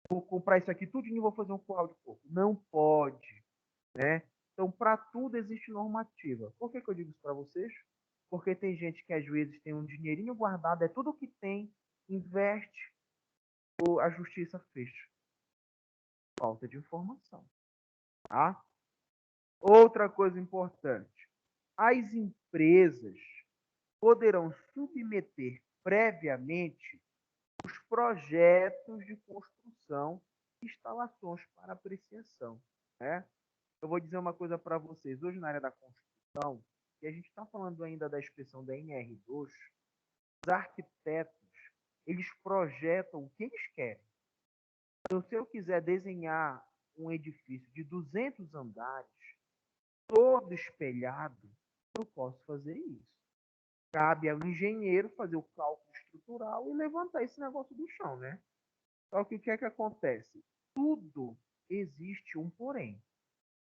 Vou comprar isso aqui tudo e vou fazer um curral de porco. Não pode, né? Então, para tudo existe normativa. Por que eu digo isso para vocês? Porque tem gente que às vezes tem um dinheirinho guardado, é tudo o que tem, investe, ou a justiça fecha. Falta de informação, tá? Outra coisa importante. As empresas poderão submeter previamente os projetos de construção e instalações para apreciação, né? Eu vou dizer uma coisa para vocês. Hoje, na área da construção, e a gente está falando ainda da inspeção da NR2, os arquitetos, eles projetam o que eles querem. Então, se eu quiser desenhar um edifício de 200 andares, todo espelhado, eu posso fazer isso. Cabe ao engenheiro fazer o cálculo estrutural e levantar esse negócio do chão, né? Só que o que é que acontece? Tudo existe um porém.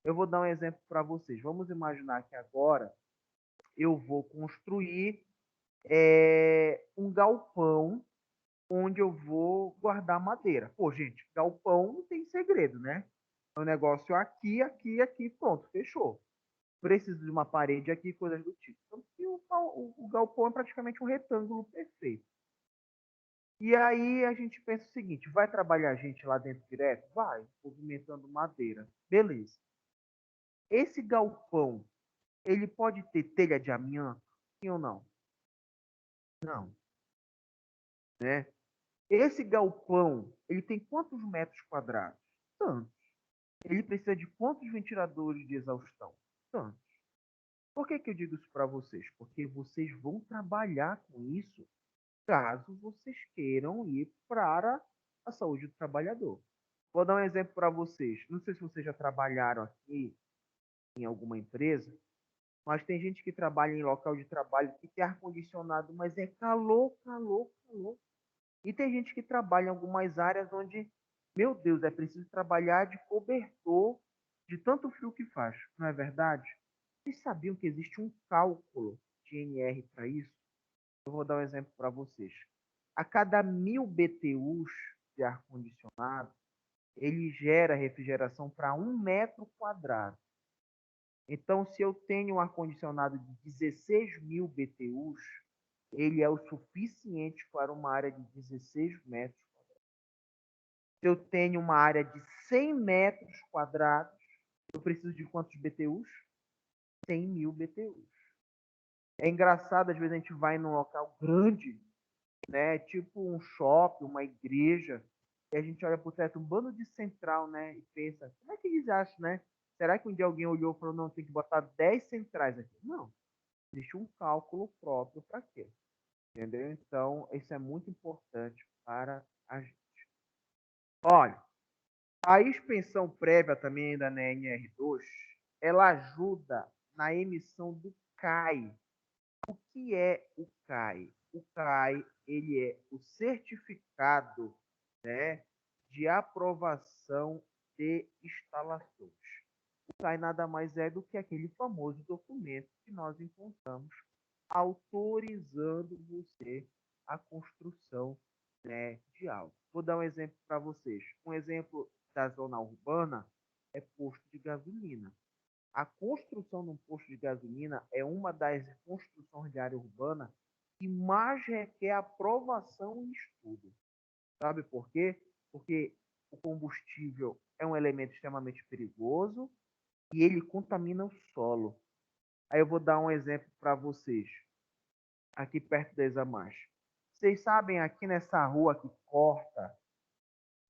Eu vou dar um exemplo para vocês. Vamos imaginar que agora eu vou construir um galpão onde eu vou guardar madeira. Pô, gente, galpão não tem segredo, né? É um negócio aqui, aqui, aqui, pronto, fechou. Preciso de uma parede aqui, coisas do tipo. Então, o galpão é praticamente um retângulo perfeito. E aí a gente pensa o seguinte, vai trabalhar gente lá dentro direto? Vai, movimentando madeira. Beleza. Esse galpão, ele pode ter telha de amianto? Sim ou não? Não. Né? Esse galpão, ele tem quantos metros quadrados? Tantos. Ele precisa de quantos ventiladores de exaustão? Tantos. Por que eu digo isso para vocês? Porque vocês vão trabalhar com isso caso vocês queiram ir para a saúde do trabalhador. Vou dar um exemplo para vocês. Não sei se vocês já trabalharam aqui em alguma empresa, mas tem gente que trabalha em local de trabalho que tem ar-condicionado, mas é calor, calor, calor. E tem gente que trabalha em algumas áreas onde, meu Deus, é preciso trabalhar de cobertor de tanto frio que faz, não é verdade? Vocês sabiam que existe um cálculo de NR para isso? Eu vou dar um exemplo para vocês. A cada 1000 BTUs de ar-condicionado, ele gera refrigeração para 1 metro quadrado. Então, se eu tenho um ar-condicionado de 16.000 BTUs, ele é o suficiente para uma área de 16 metros. Se eu tenho uma área de 100 metros quadrados, eu preciso de quantos BTUs? 100.000 BTUs. É engraçado, às vezes a gente vai num local grande, né, tipo um shopping, uma igreja, e a gente olha por teto, um bando de central, né, e pensa, como é que eles acham, né? Será que um dia alguém olhou e falou, não, tem que botar 10 centrais aqui? Não. Existe um cálculo próprio para quê? Entendeu? Então, isso é muito importante para a gente. Olha, a expensão prévia também da NR2, ela ajuda na emissão do CAI. O que é o CAI? O CAI, ele é o certificado, né, de aprovação de instalações. O CAI nada mais é do que aquele famoso documento que nós encontramos autorizando você a construção, né, de algo. Vou dar um exemplo para vocês. Um exemplo da zona urbana é posto de gasolina. A construção de um posto de gasolina é uma das construções de área urbana que mais requer aprovação e estudo. Sabe por quê? Porque o combustível é um elemento extremamente perigoso e ele contamina o solo. Aí eu vou dar um exemplo para vocês, aqui perto da Examar. Vocês sabem, aqui nessa rua que corta,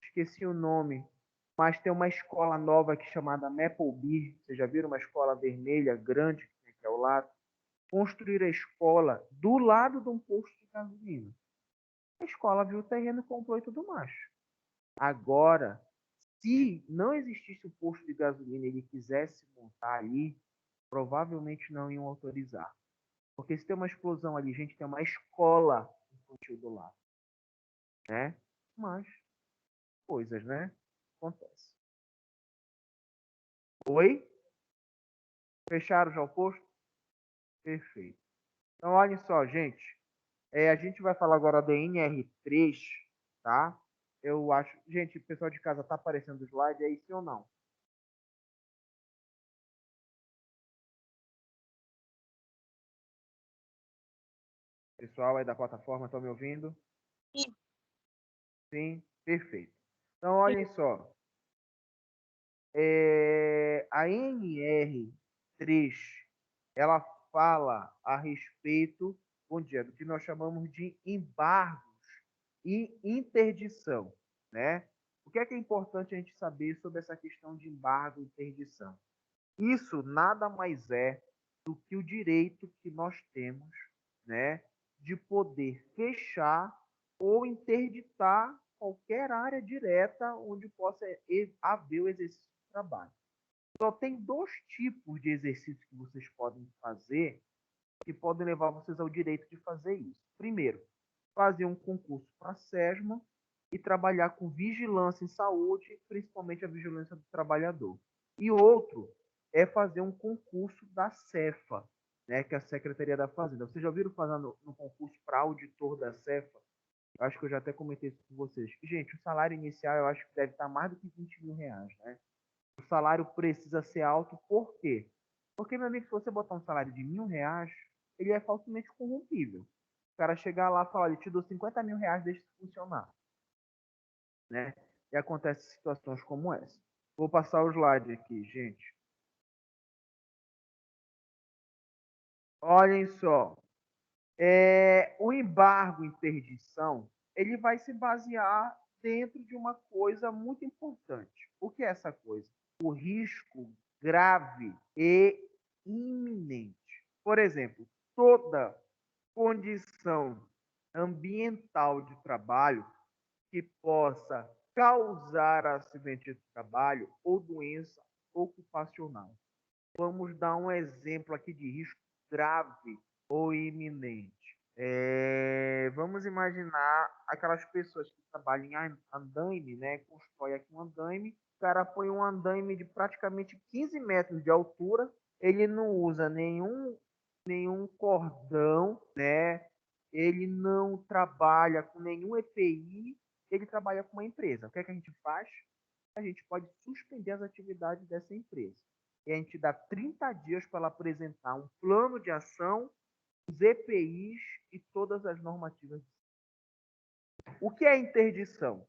esqueci o nome, mas tem uma escola nova aqui chamada Maplebee. Vocês já viram uma escola vermelha, grande, que tem aqui ao lado? Construíram a escola do lado de um posto de gasolina. A escola viu o terreno, comprou e tudo mais. Agora, se não existisse o posto de gasolina e ele quisesse montar ali, provavelmente não iam autorizar. Porque se tem uma explosão ali, gente, tem uma escola infantil do lado, né? Mas, coisas, né? Acontece. Oi? Fecharam já o posto? Perfeito. Então, olhem só, gente. A gente vai falar agora da NR3, tá? Eu acho... Gente, o pessoal de casa tá aparecendo o slide aí, sim ou não? Pessoal aí da plataforma, estão me ouvindo? Sim. Sim, perfeito. Então, olhem só. A NR3, ela fala a respeito, bom dia, do que nós chamamos de embargos e interdição, né? O que é importante a gente saber sobre essa questão de embargo e interdição? Isso nada mais é do que o direito que nós temos, né, de poder fechar ou interditar qualquer área direta onde possa haver o exercício de trabalho. Só tem dois tipos de exercícios que vocês podem fazer que podem levar vocês ao direito de fazer isso. Primeiro, fazer um concurso para a SESMA e trabalhar com vigilância em saúde, principalmente a vigilância do trabalhador. E outro é fazer um concurso da Cefa, né, que é a Secretaria da Fazenda. Vocês já ouviram falar no concurso para auditor da Cefa? Eu acho que eu já até comentei isso com vocês. Gente, o salário inicial eu acho que deve estar mais do que 20 mil reais, né? O salário precisa ser alto, por quê? Porque, meu amigo, se você botar um salário de R$ 1.000, ele é facilmente corrompível. O cara chegar lá e falar, eu te dou 50 mil reais, deixa isso funcionar. Né? E acontecem situações como essa. Vou passar o slide aqui, gente. Olhem só. O embargo interdição, ele vai se basear dentro de uma coisa muito importante. O que é essa coisa? O risco grave e iminente. Por exemplo, toda condição ambiental de trabalho que possa causar acidente de trabalho ou doença ocupacional. Vamos dar um exemplo aqui de risco grave ou iminente. Vamos imaginar aquelas pessoas que trabalham em andaime, né? Constrói aqui um andaime, o cara põe um andaime de praticamente 15 metros de altura, ele não usa nenhum cordão, né? Ele não trabalha com nenhum EPI, ele trabalha com uma empresa. O que é que a gente faz? A gente pode suspender as atividades dessa empresa. E a gente dá 30 dias para ela apresentar um plano de ação, os EPIs e todas as normativas. O que é interdição?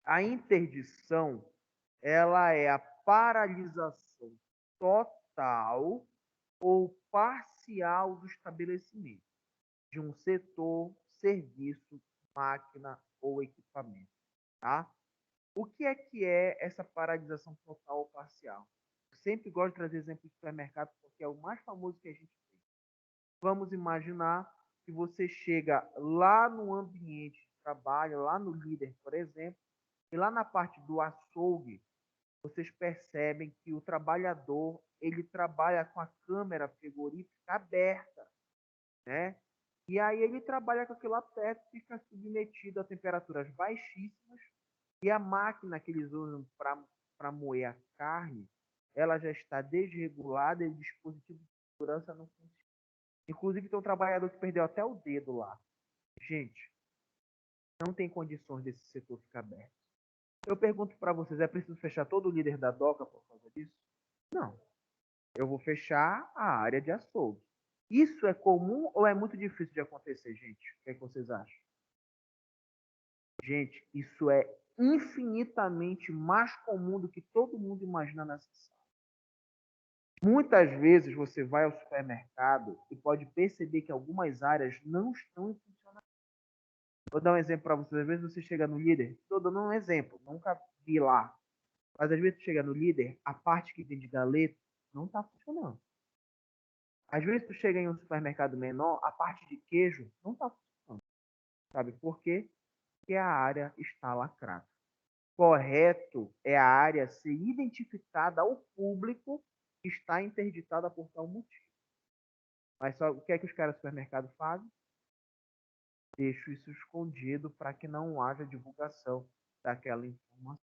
A interdição, ela é a paralisação total ou parcial do estabelecimento de um setor, serviço, máquina ou equipamento, tá? O que é essa paralisação total ou parcial? Eu sempre gosto de trazer exemplo de supermercado porque é o mais famoso que a gente tem. Vamos imaginar que você chega lá no ambiente de trabalho, lá no líder, por exemplo, e lá na parte do açougue, vocês percebem que o trabalhador, ele trabalha com a câmera frigorífica aberta, né? E aí ele trabalha com aquilo aberto, fica submetido a temperaturas baixíssimas, e a máquina que eles usam para moer a carne, ela já está desregulada e o dispositivo de segurança não funciona. Inclusive, tem um trabalhador que perdeu até o dedo lá. Gente, não tem condições desse setor ficar aberto. Eu pergunto para vocês, é preciso fechar todo o líder da DOCA por causa disso? Não. Eu vou fechar a área de açougue. Isso é comum ou é muito difícil de acontecer, gente? O que é que vocês acham? Gente, isso é infinitamente mais comum do que todo mundo imagina nessa sala. Muitas vezes você vai ao supermercado e pode perceber que algumas áreas não estão em funcionamento. Vou dar um exemplo para vocês. Às vezes você chega no líder, estou dando um exemplo, nunca vi lá. Mas às vezes você chega no líder, a parte que vende galeto não está funcionando. Às vezes tu chega em um supermercado menor, a parte de queijo não está funcionando. Sabe por quê? Porque a área está lacrada. Correto é a área ser identificada ao público que está interditada por tal motivo. Mas só, o que é que os caras do supermercado fazem? Deixam isso escondido para que não haja divulgação daquela informação.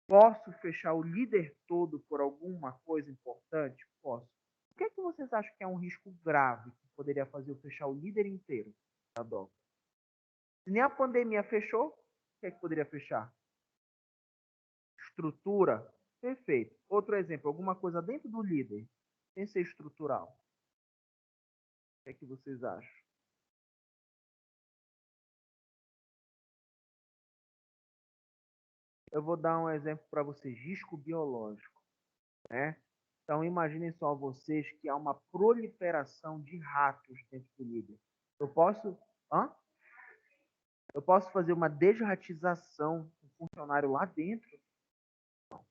Posso fechar o líder todo por alguma coisa importante? Posso. O que é que vocês acham que é um risco grave que poderia fazer eu fechar o líder inteiro da DOCA? Se nem a pandemia fechou, o que é que poderia fechar? Estrutura? Perfeito. Outro exemplo, alguma coisa dentro do líder, sem ser estrutural. O que é que vocês acham? Eu vou dar um exemplo para vocês, risco biológico, né? Então, imaginem só vocês que há uma proliferação de ratos dentro do líder. Eu posso fazer uma desratização com o funcionário lá dentro? Não.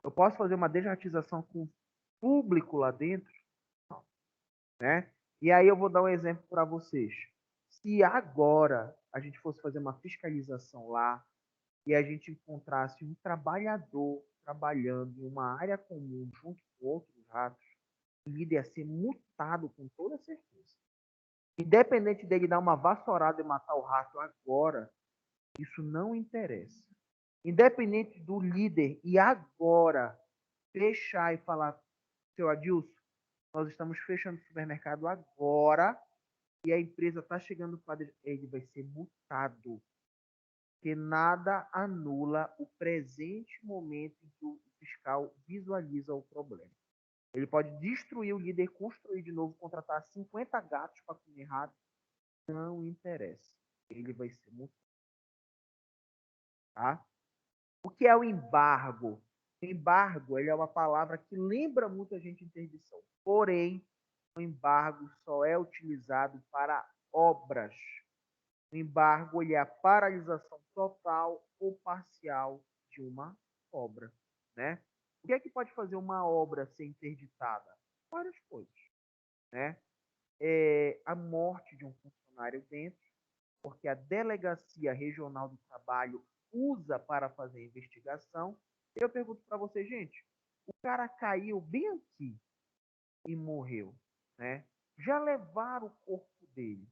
Eu posso fazer uma desratização com o público lá dentro? Não. Né? E aí eu vou dar um exemplo para vocês. Se agora a gente fosse fazer uma fiscalização lá e a gente encontrasse um trabalhador trabalhando em uma área comum junto com outros ratos, o líder ia ser multado com toda certeza. Independente dele dar uma vassourada e matar o rato agora, isso não interessa. Independente do líder e agora fechar e falar, seu Adilson, nós estamos fechando o supermercado agora e a empresa está chegando para ele, vai ser multado. Porque nada anula o presente momento em que o fiscal visualiza o problema. Ele pode destruir o líder, construir de novo, contratar 50 gatos para comer rato. Não interessa. Ele vai ser multado. Tá? O que é o embargo? Embargo, ele é uma palavra que lembra muito a gente interdição. Porém, o embargo só é utilizado para obras. O embargo ele é a paralisação total ou parcial de uma obra, né? O que é que pode fazer uma obra ser interditada? Várias coisas, né? A morte de um funcionário dentro, porque a Delegacia Regional do Trabalho usa para fazer investigação. Eu pergunto para você, gente, O cara caiu bem aqui e morreu, né? Já levaram o corpo dele.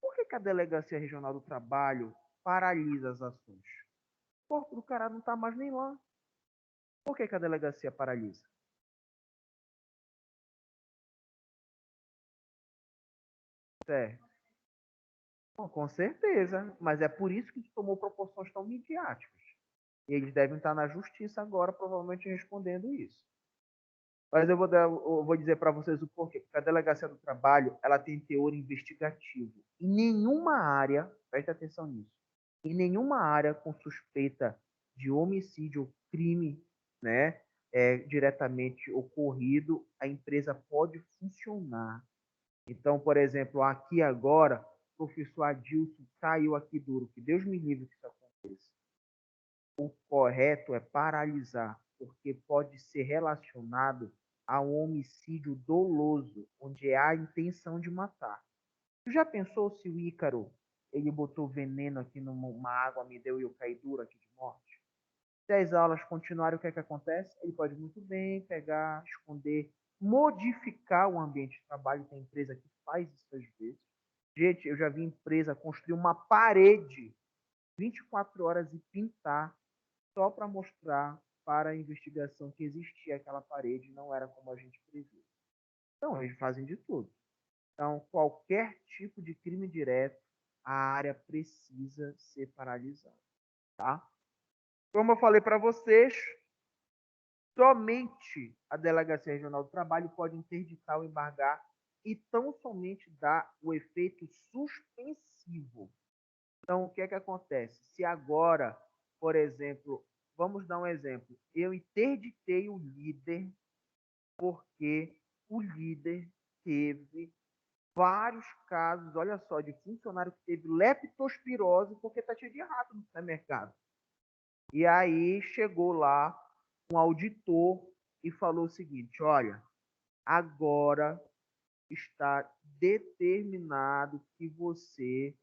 Por que a Delegacia Regional do Trabalho paralisa as ações? O corpo do cara não está mais nem lá. Por que a delegacia paralisa? Certo. Bom, com certeza, mas é por isso que isso tomou proporções tão midiáticas. E eles devem estar na justiça agora, provavelmente respondendo isso. Mas eu vou dizer para vocês o porquê. Porque a Delegacia do Trabalho ela tem teor investigativo. Em nenhuma área, preste atenção nisso, em nenhuma área com suspeita de homicídio ou crime, né, diretamente ocorrido, a empresa pode funcionar. Então, por exemplo, aqui agora, o professor Adilson caiu aqui duro, que Deus me livre que isso aconteça. O correto é paralisar, porque pode ser relacionado a um homicídio doloso, onde há a intenção de matar. Tu já pensou se o Ícaro ele botou veneno aqui numa água, me deu e eu caí duro aqui de morte? Se as aulas continuarem, o que é que acontece? Ele pode muito bem pegar, esconder, modificar o ambiente de trabalho. Tem empresa que faz isso às vezes. Gente, eu já vi empresa construir uma parede 24 horas e pintar só para mostrar para a investigação que existia aquela parede, não era como a gente previu. Então, eles fazem de tudo. Então, qualquer tipo de crime direto, a área precisa ser paralisada, tá? Como eu falei para vocês, somente a Delegacia Regional do Trabalho pode interditar ou embargar e tão somente dar o efeito suspensivo. Então, o que é que acontece? Se agora, por exemplo, vamos dar um exemplo, eu interditei o líder porque o líder teve vários casos, olha só, de funcionário que teve leptospirose porque está cheio de rato no supermercado. E aí chegou lá um auditor e falou o seguinte: olha, agora está determinado que você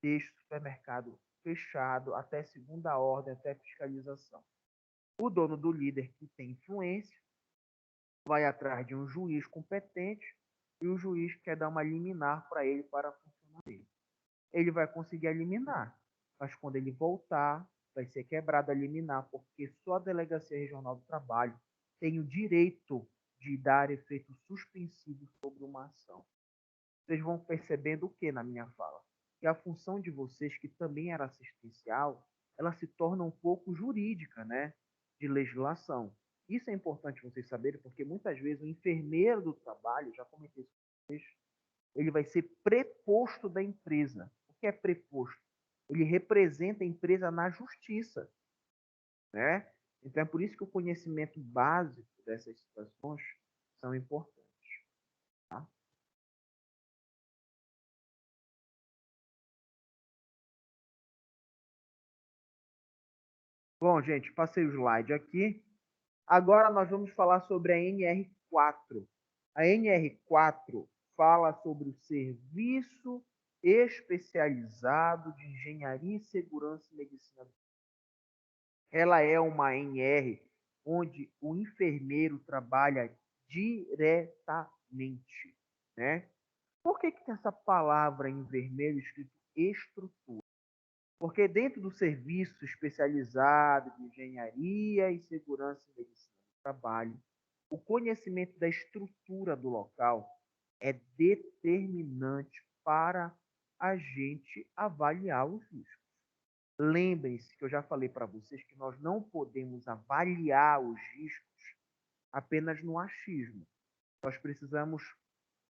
deixe o supermercado fechado até segunda ordem, até fiscalização. O dono do líder, que tem influência, vai atrás de um juiz competente e o juiz quer dar uma liminar para ele para funcionar dele. Ele vai conseguir a liminar, mas quando ele voltar, vai ser quebrada a liminar, porque só a Delegacia Regional do Trabalho tem o direito de dar efeito suspensivo sobre uma ação. Vocês vão percebendo o que na minha fala? Que a função de vocês, que também era assistencial, ela se torna um pouco jurídica, né? De legislação. Isso é importante vocês saberem, porque muitas vezes o enfermeiro do trabalho, já comentei isso com vocês, ele vai ser preposto da empresa. O que é preposto? Ele representa a empresa na justiça, né? Então é por isso que o conhecimento básico dessas situações são importantes. Tá? Bom, gente, passei o slide aqui. Agora nós vamos falar sobre a NR4. A NR4 fala sobre o Serviço Especializado de Engenharia e Segurança e Medicina. Ela é uma NR onde o enfermeiro trabalha diretamente, né? Por que tem essa palavra em vermelho escrito estrutura? Porque dentro do serviço especializado de engenharia e segurança e medicina do trabalho, o conhecimento da estrutura do local é determinante para a gente avaliar os riscos. Lembrem-se que eu já falei para vocês que nós não podemos avaliar os riscos apenas no achismo. Nós precisamos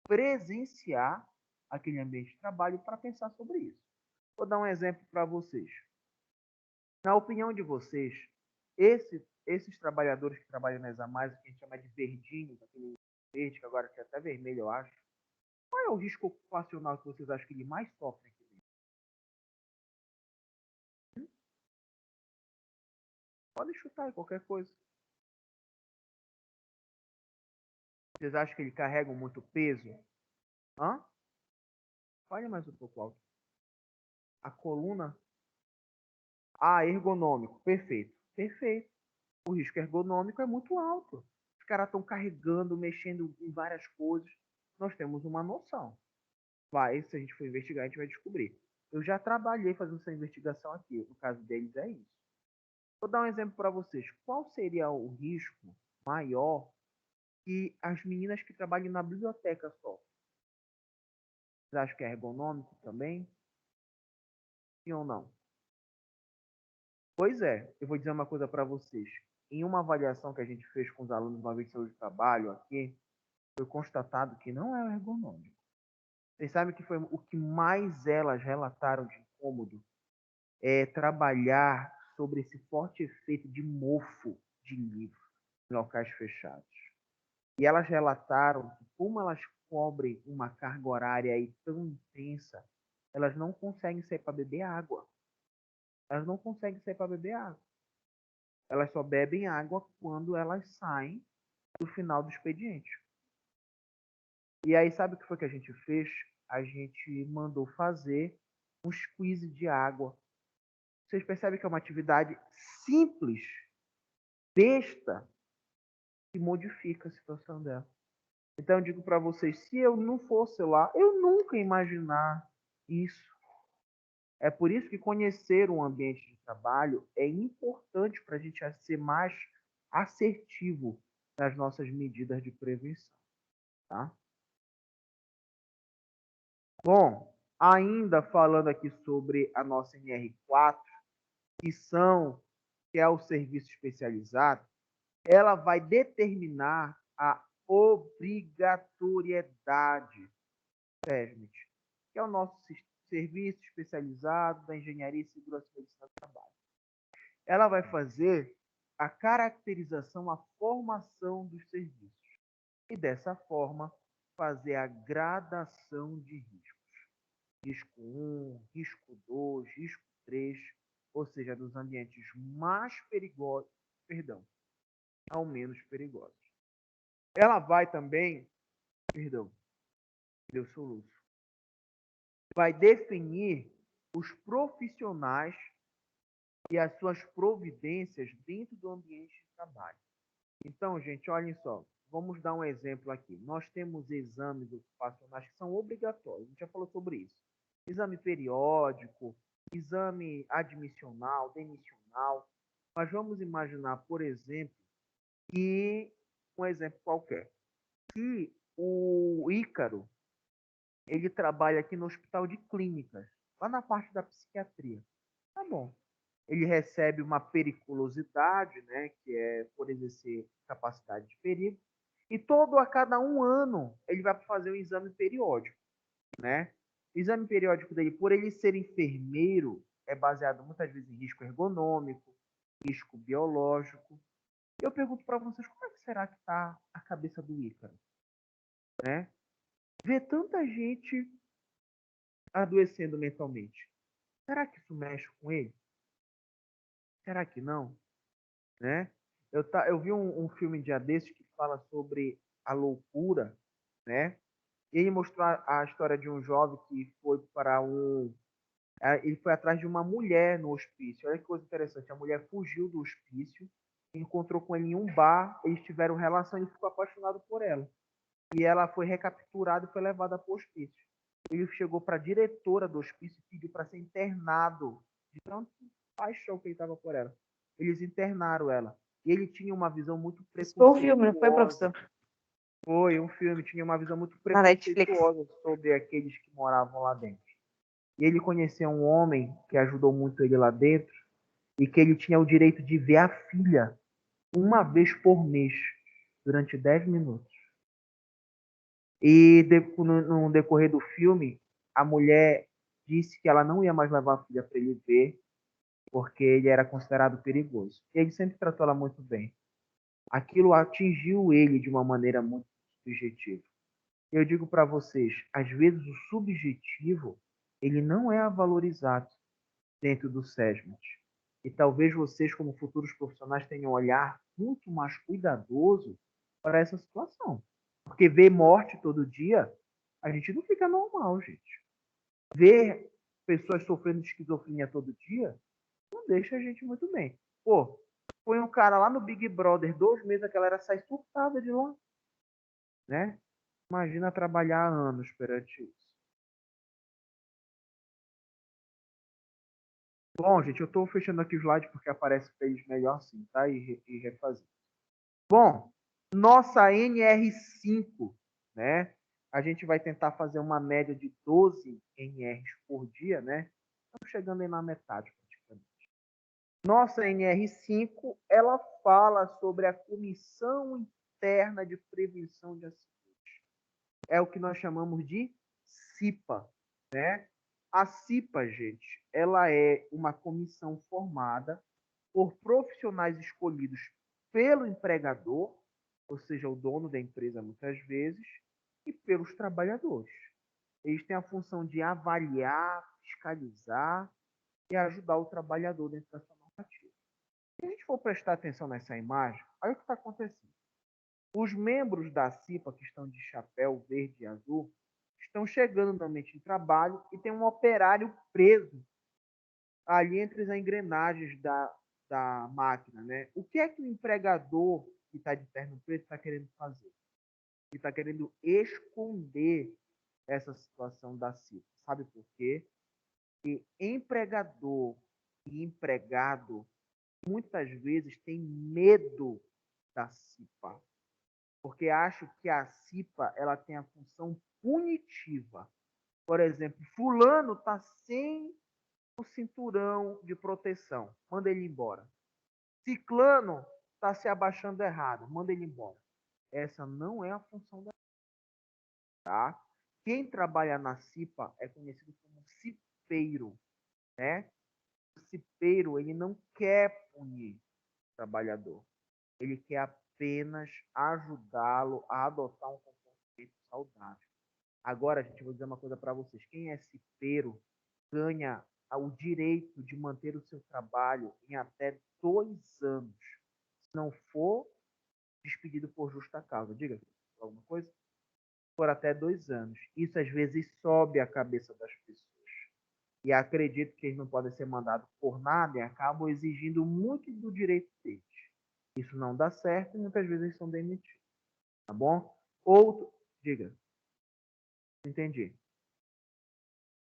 presenciar aquele ambiente de trabalho para pensar sobre isso. Vou dar um exemplo para vocês. Na opinião de vocês, esses trabalhadores que trabalham nas AMAIS, que a gente chama de verdinhos, aquele verde que agora tem até vermelho, eu acho, qual é o risco ocupacional que vocês acham que ele mais sofre aqui dentro? Pode chutar aí qualquer coisa. Vocês acham que ele carrega muito peso? Hã? Fale mais um pouco alto. A coluna? Ah, ergonômico. Perfeito. Perfeito. O risco ergonômico é muito alto. os caras estão carregando, mexendo em várias coisas. Nós temos uma noção. Se a gente for investigar, a gente vai descobrir. Eu já trabalhei fazendo essa investigação aqui. No caso deles é isso. Vou dar um exemplo para vocês. Qual seria o risco maior que as meninas que trabalham na biblioteca sofrem? Vocês acham que é ergonômico também? Sim ou não? Pois é, eu vou dizer uma coisa para vocês. Em uma avaliação que a gente fez com os alunos uma vez de saúde de trabalho aqui, foi constatado que não é ergonômico. Vocês sabem que foi o que mais elas relataram de incômodo? É trabalhar sobre esse forte efeito de mofo de livro em locais fechados. E elas relataram que como elas cobrem uma carga horária aí tão intensa, elas não conseguem sair para beber água. Elas não conseguem sair para beber água. Elas só bebem água quando elas saem do final do expediente. E aí, sabe o que foi que a gente fez? A gente mandou fazer uns quizzes de água. Vocês percebem que é uma atividade simples, besta, que modifica a situação dela. Então, eu digo para vocês, se eu não fosse lá, eu nunca ia imaginar isso. É por isso que conhecer um ambiente de trabalho é importante para a gente ser mais assertivo nas nossas medidas de prevenção. Tá? Bom, ainda falando aqui sobre a nossa NR4, que é o serviço especializado, ela vai determinar a obrigatoriedade, SESMIT, que é o nosso serviço especializado da Engenharia e Segurança e Medicina do Trabalho. Ela vai fazer a caracterização, a formação dos serviços. E dessa forma, fazer a gradação de riscos. Risco 1, risco 2, risco 3, ou seja, dos ambientes mais perigosos, ao menos perigosos. Ela vai também, deu soluço, vai definir os profissionais e as suas providências dentro do ambiente de trabalho. Então, gente, olhem só, vamos dar um exemplo aqui. Nós temos exames ocupacionais que são obrigatórios, a gente já falou sobre isso. Exame periódico, exame admissional, demissional. Mas vamos imaginar, por exemplo, que, um exemplo qualquer, que o Ícaro, ele trabalha aqui no Hospital de Clínicas, lá na parte da psiquiatria. Tá bom. Ele recebe uma periculosidade, né, que é por exercer capacidade de perigo, e a cada 1 ano ele vai fazer um exame periódico, né? O exame periódico dele, por ele ser enfermeiro, é baseado muitas vezes em risco ergonômico, risco biológico. Eu pergunto para vocês, como é que será que está a cabeça do Ícaro, né? Ver tanta gente adoecendo mentalmente. Será que isso mexe com ele? Será que não? Né? Eu vi um filme dia desses que fala sobre a loucura, né? E ele mostrou a história de um jovem que foi para ele foi atrás de uma mulher no hospício. Olha que coisa interessante. A mulher fugiu do hospício, encontrou com ele em um bar, eles tiveram relação e ele ficou apaixonado por ela. E ela foi recapturada e foi levada para o hospício. Ele chegou para a diretora do hospício e pediu para ser internado, de tanto paixão que ele estava por ela. Eles internaram ela. E ele tinha uma visão muito Foi um filme, não foi, preconceituosa. professor? Foi um filme, tinha uma visão muito Na Netflix. preconceituosa sobre aqueles que moravam lá dentro. E ele conheceu um homem que ajudou muito ele lá dentro e que ele tinha o direito de ver a filha uma vez por mês, durante 10 minutos. E no decorrer do filme, a mulher disse que ela não ia mais levar a filha para ele ver, porque ele era considerado perigoso. E ele sempre tratou ela muito bem. Aquilo atingiu ele de uma maneira muito subjetiva. Eu digo para vocês, às vezes o subjetivo, ele não é valorizado dentro do SESMIT. E talvez vocês, como futuros profissionais, tenham um olhar muito mais cuidadoso para essa situação. Porque ver morte todo dia, a gente não fica normal, gente. Ver pessoas sofrendo de esquizofrenia todo dia, não deixa a gente muito bem. Pô, Põe um cara lá no Big Brother, 2 meses, a galera sai surtada de lá, né? Imagina trabalhar há anos perante isso. Bom, gente, eu estou fechando aqui o slide porque aparece para eles melhor assim, tá? E refazer. Bom, nossa NR5, né? A gente vai tentar fazer uma média de 12 NRs por dia, né? Estamos chegando aí na metade, praticamente. Nossa NR5, ela fala sobre a Comissão Interna de Prevenção de Acidentes. É o que nós chamamos de CIPA, né? A CIPA, gente, ela é uma comissão formada por profissionais escolhidos pelo empregador, ou seja, o dono da empresa muitas vezes, e pelos trabalhadores. Eles têm a função de avaliar, fiscalizar e ajudar o trabalhador dentro dessa normativa. Se a gente for prestar atenção nessa imagem, olha o que está acontecendo. Os membros da CIPA, que estão de chapéu verde e azul, estão chegando no ambiente de trabalho e tem um operário preso ali entre as engrenagens da máquina, né? O que é que o empregador que está de terno preto está querendo fazer? Ele está querendo esconder essa situação da CIPA. Sabe por quê? Porque empregador e empregado muitas vezes tem medo da CIPA, porque acha que a CIPA ela tem a função punitiva. Por exemplo, fulano está sem o cinturão de proteção, manda ele embora. Ciclano está se abaixando errado, manda ele embora. Essa não é a função da CIPA, tá? Quem trabalha na CIPA é conhecido como cipeiro, né? O cipeiro, ele não quer punir o trabalhador. Ele quer apenas ajudá-lo a adotar um comportamento saudável. Agora, gente, eu vou dizer uma coisa para vocês. Quem é cipeiro ganha o direito de manter o seu trabalho em até 2 anos, se não for despedido por justa causa. Diga alguma coisa? Por até 2 anos. Isso às vezes sobe a cabeça das pessoas. E acredito que eles não podem ser mandados por nada e acabam exigindo muito do direito deles. Isso não dá certo e muitas vezes eles são demitidos. Tá bom? Outro, diga. Entendi.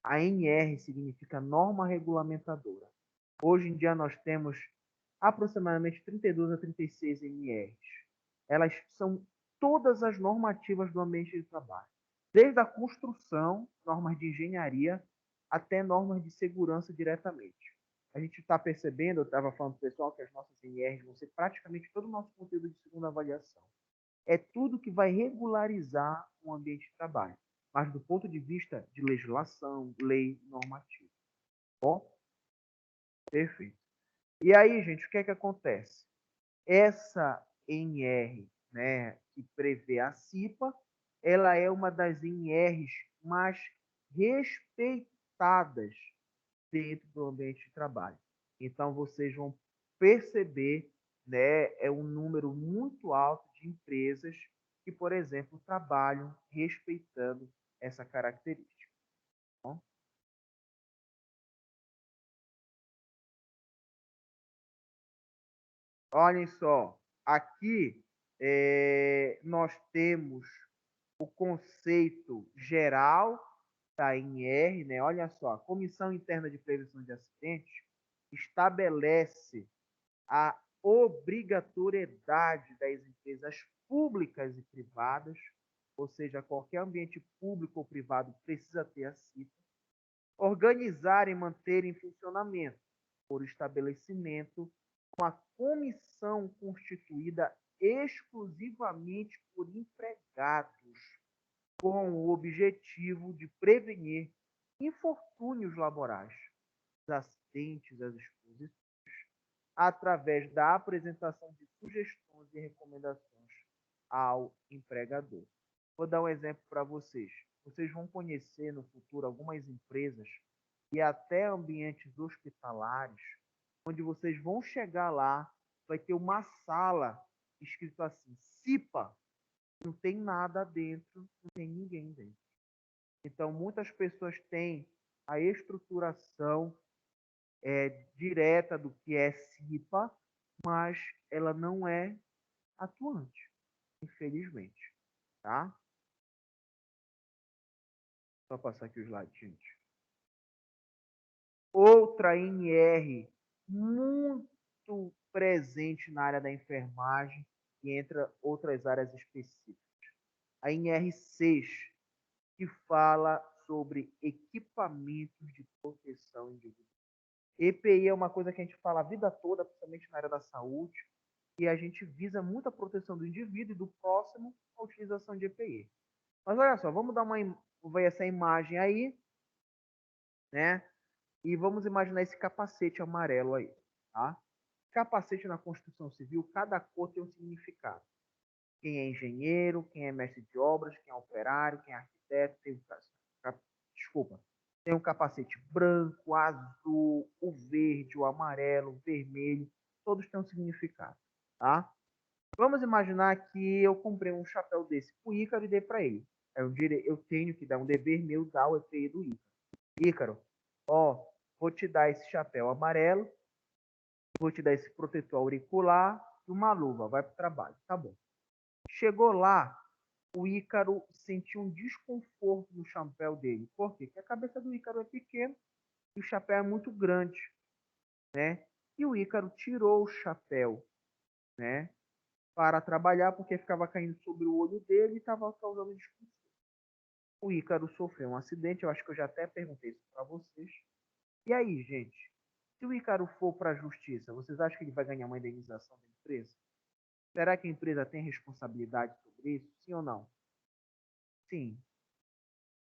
A NR significa norma regulamentadora. Hoje em dia nós temos aproximadamente 32 a 36 NRs. Elas são todas as normativas do ambiente de trabalho, desde a construção, normas de engenharia, até normas de segurança diretamente. A gente está percebendo, eu estava falando para o pessoal, que as nossas NRs vão ser praticamente todo o nosso conteúdo de segunda avaliação. É tudo que vai regularizar o ambiente de trabalho, mas do ponto de vista de legislação, lei, normativa. Bom? Perfeito. E aí, gente, o que é que acontece? Essa NR, né, que prevê a CIPA, ela é uma das NRs mais respeitadas dentro do ambiente de trabalho. Então, vocês vão perceber, né, é um número muito alto de empresas que, por exemplo, trabalham respeitando essa característica. Bom? Olhem só, aqui nós temos o conceito geral da NR, né? Olha só, a Comissão Interna de Prevenção de Acidentes estabelece a obrigatoriedade das empresas públicas e privadas, ou seja, qualquer ambiente público ou privado precisa ter a CIPA, organizar e manter em funcionamento, por estabelecimento, uma comissão constituída exclusivamente por empregados, com o objetivo de prevenir infortúnios laborais, acidentes, as exposições, através da apresentação de sugestões e recomendações ao empregador. Vou dar um exemplo para vocês. Vocês vão conhecer no futuro algumas empresas e até ambientes hospitalares, onde vocês vão chegar lá, vai ter uma sala escrito assim, CIPA, não tem nada dentro, não tem ninguém dentro. Então, muitas pessoas têm a estruturação direta do que é CIPA, mas ela não é atuante, infelizmente, tá? Só passar aqui os slide, gente. Outra NR muito presente na área da enfermagem e entre outras áreas específicas. A NR6, que fala sobre equipamentos de proteção individual. EPI é uma coisa que a gente fala a vida toda, principalmente na área da saúde, e a gente visa muito a proteção do indivíduo e do próximo a utilização de EPI. Mas olha só, vamos ver essa imagem aí, né? E vamos imaginar esse capacete amarelo aí, tá? Capacete na construção civil, cada cor tem um significado. Quem é engenheiro, quem é mestre de obras, quem é operário, quem é arquiteto, tem um capacete branco, azul, o verde, o amarelo, o vermelho, todos têm um significado, tá? Vamos imaginar que eu comprei um chapéu desse pro Ícaro e dei para ele. Eu tenho que dar um dever meu, dar o EPI do Ícaro. Ícaro, ó, vou te dar esse chapéu amarelo, vou te dar esse protetor auricular e uma luva, vai pro trabalho, tá bom. Chegou lá, o Ícaro sentiu um desconforto no chapéu dele. Por quê? Porque a cabeça do Ícaro é pequena e o chapéu é muito grande, né? E o Ícaro tirou o chapéu, né, para trabalhar porque ficava caindo sobre o olho dele e estava causando desconforto. O Ícaro sofreu um acidente, eu acho que eu já até perguntei isso para vocês. E aí, gente, se o Ícaro for para a justiça, vocês acham que ele vai ganhar uma indenização da empresa? Será que a empresa tem responsabilidade sobre isso? Sim ou não? Sim.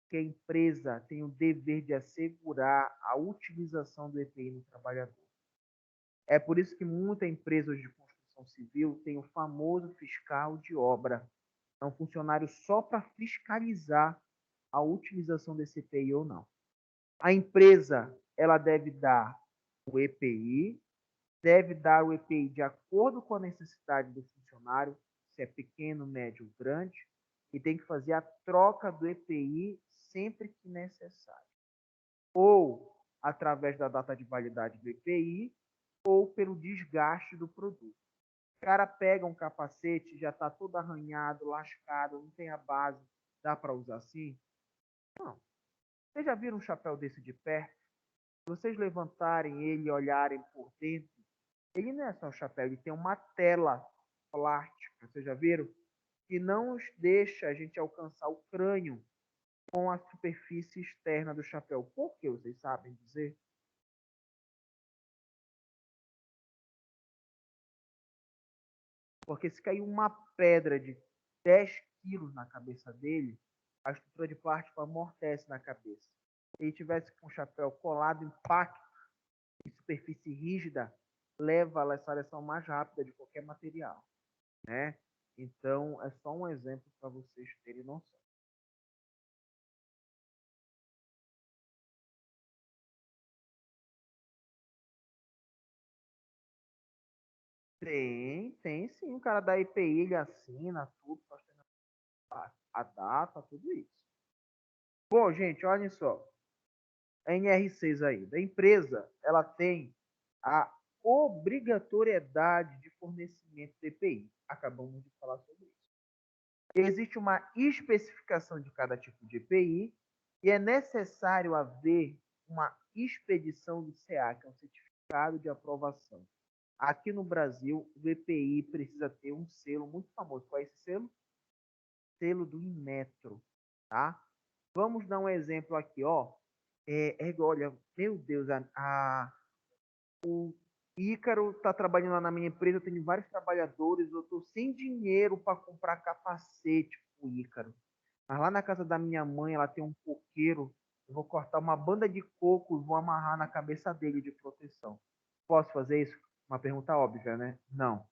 Que a empresa tem o dever de assegurar a utilização do EPI no trabalhador. É por isso que muita empresa de construção civil tem o famoso fiscal de obra. É um funcionário só para fiscalizar a utilização desse EPI ou não. A empresa ela deve dar o EPI, deve dar o EPI de acordo com a necessidade do funcionário, se é pequeno, médio ou grande, e tem que fazer a troca do EPI sempre que necessário. Ou através da data de validade do EPI, ou pelo desgaste do produto. O cara pega um capacete, já está todo arranhado, lascado, não tem a base, dá para usar assim? Não. Vocês já viram um chapéu desse de perto? Se vocês levantarem ele e olharem por dentro, ele não é só um chapéu, ele tem uma tela plástica, vocês já viram? Que não deixa a gente alcançar o crânio com a superfície externa do chapéu. Por que vocês sabem dizer? Porque se cair uma pedra de 10 quilos na cabeça dele, a estrutura de plástico amortece na cabeça. Se ele tivesse com o chapéu colado, impacto e superfície rígida, leva a essa seleção mais rápida de qualquer material, né? Então, é só um exemplo para vocês terem noção. Tem sim. O cara da IPI, ele assina tudo, a data, tudo isso. Bom, gente, olhem só. A NR6 aí, da empresa, ela tem a obrigatoriedade de fornecimento de EPI. Acabamos de falar sobre isso. Existe uma especificação de cada tipo de EPI e é necessário haver uma expedição do CA, que é um certificado de aprovação. Aqui no Brasil, o EPI precisa ter um selo muito famoso. Qual é esse selo? Selo do Inmetro, tá? Vamos dar um exemplo aqui, ó. Olha, meu Deus, o Ícaro está trabalhando lá na minha empresa, eu tenho vários trabalhadores, eu estou sem dinheiro para comprar capacete para o Ícaro. Mas lá na casa da minha mãe, ela tem um coqueiro, eu vou cortar uma banda de coco e vou amarrar na cabeça dele de proteção. Posso fazer isso? Uma pergunta óbvia, né? Não.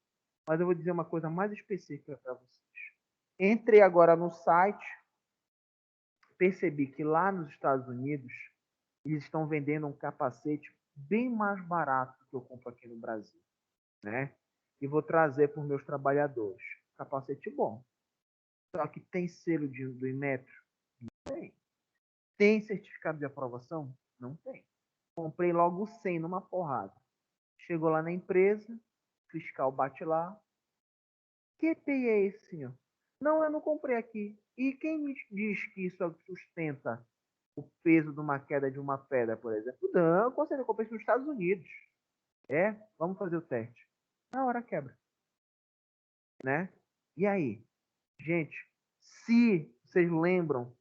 Mas eu vou dizer uma coisa mais específica para vocês. Entrei agora no site, percebi que lá nos Estados Unidos, eles estão vendendo um capacete bem mais barato do que eu compro aqui no Brasil, né? E vou trazer para os meus trabalhadores. Capacete bom. Só que tem selo do Inmetro? Não tem. Tem certificado de aprovação? Não tem. Comprei logo 100 numa porrada. Chegou lá na empresa, O fiscal bate lá. Que EPI é esse, senhor? Não, eu não comprei aqui. E quem me diz que isso sustenta o peso de uma queda de uma pedra, por exemplo? Não, eu considero que eu comprei nos Estados Unidos. Vamos fazer o teste. Na hora quebra. Né? E aí? Gente, se vocês lembram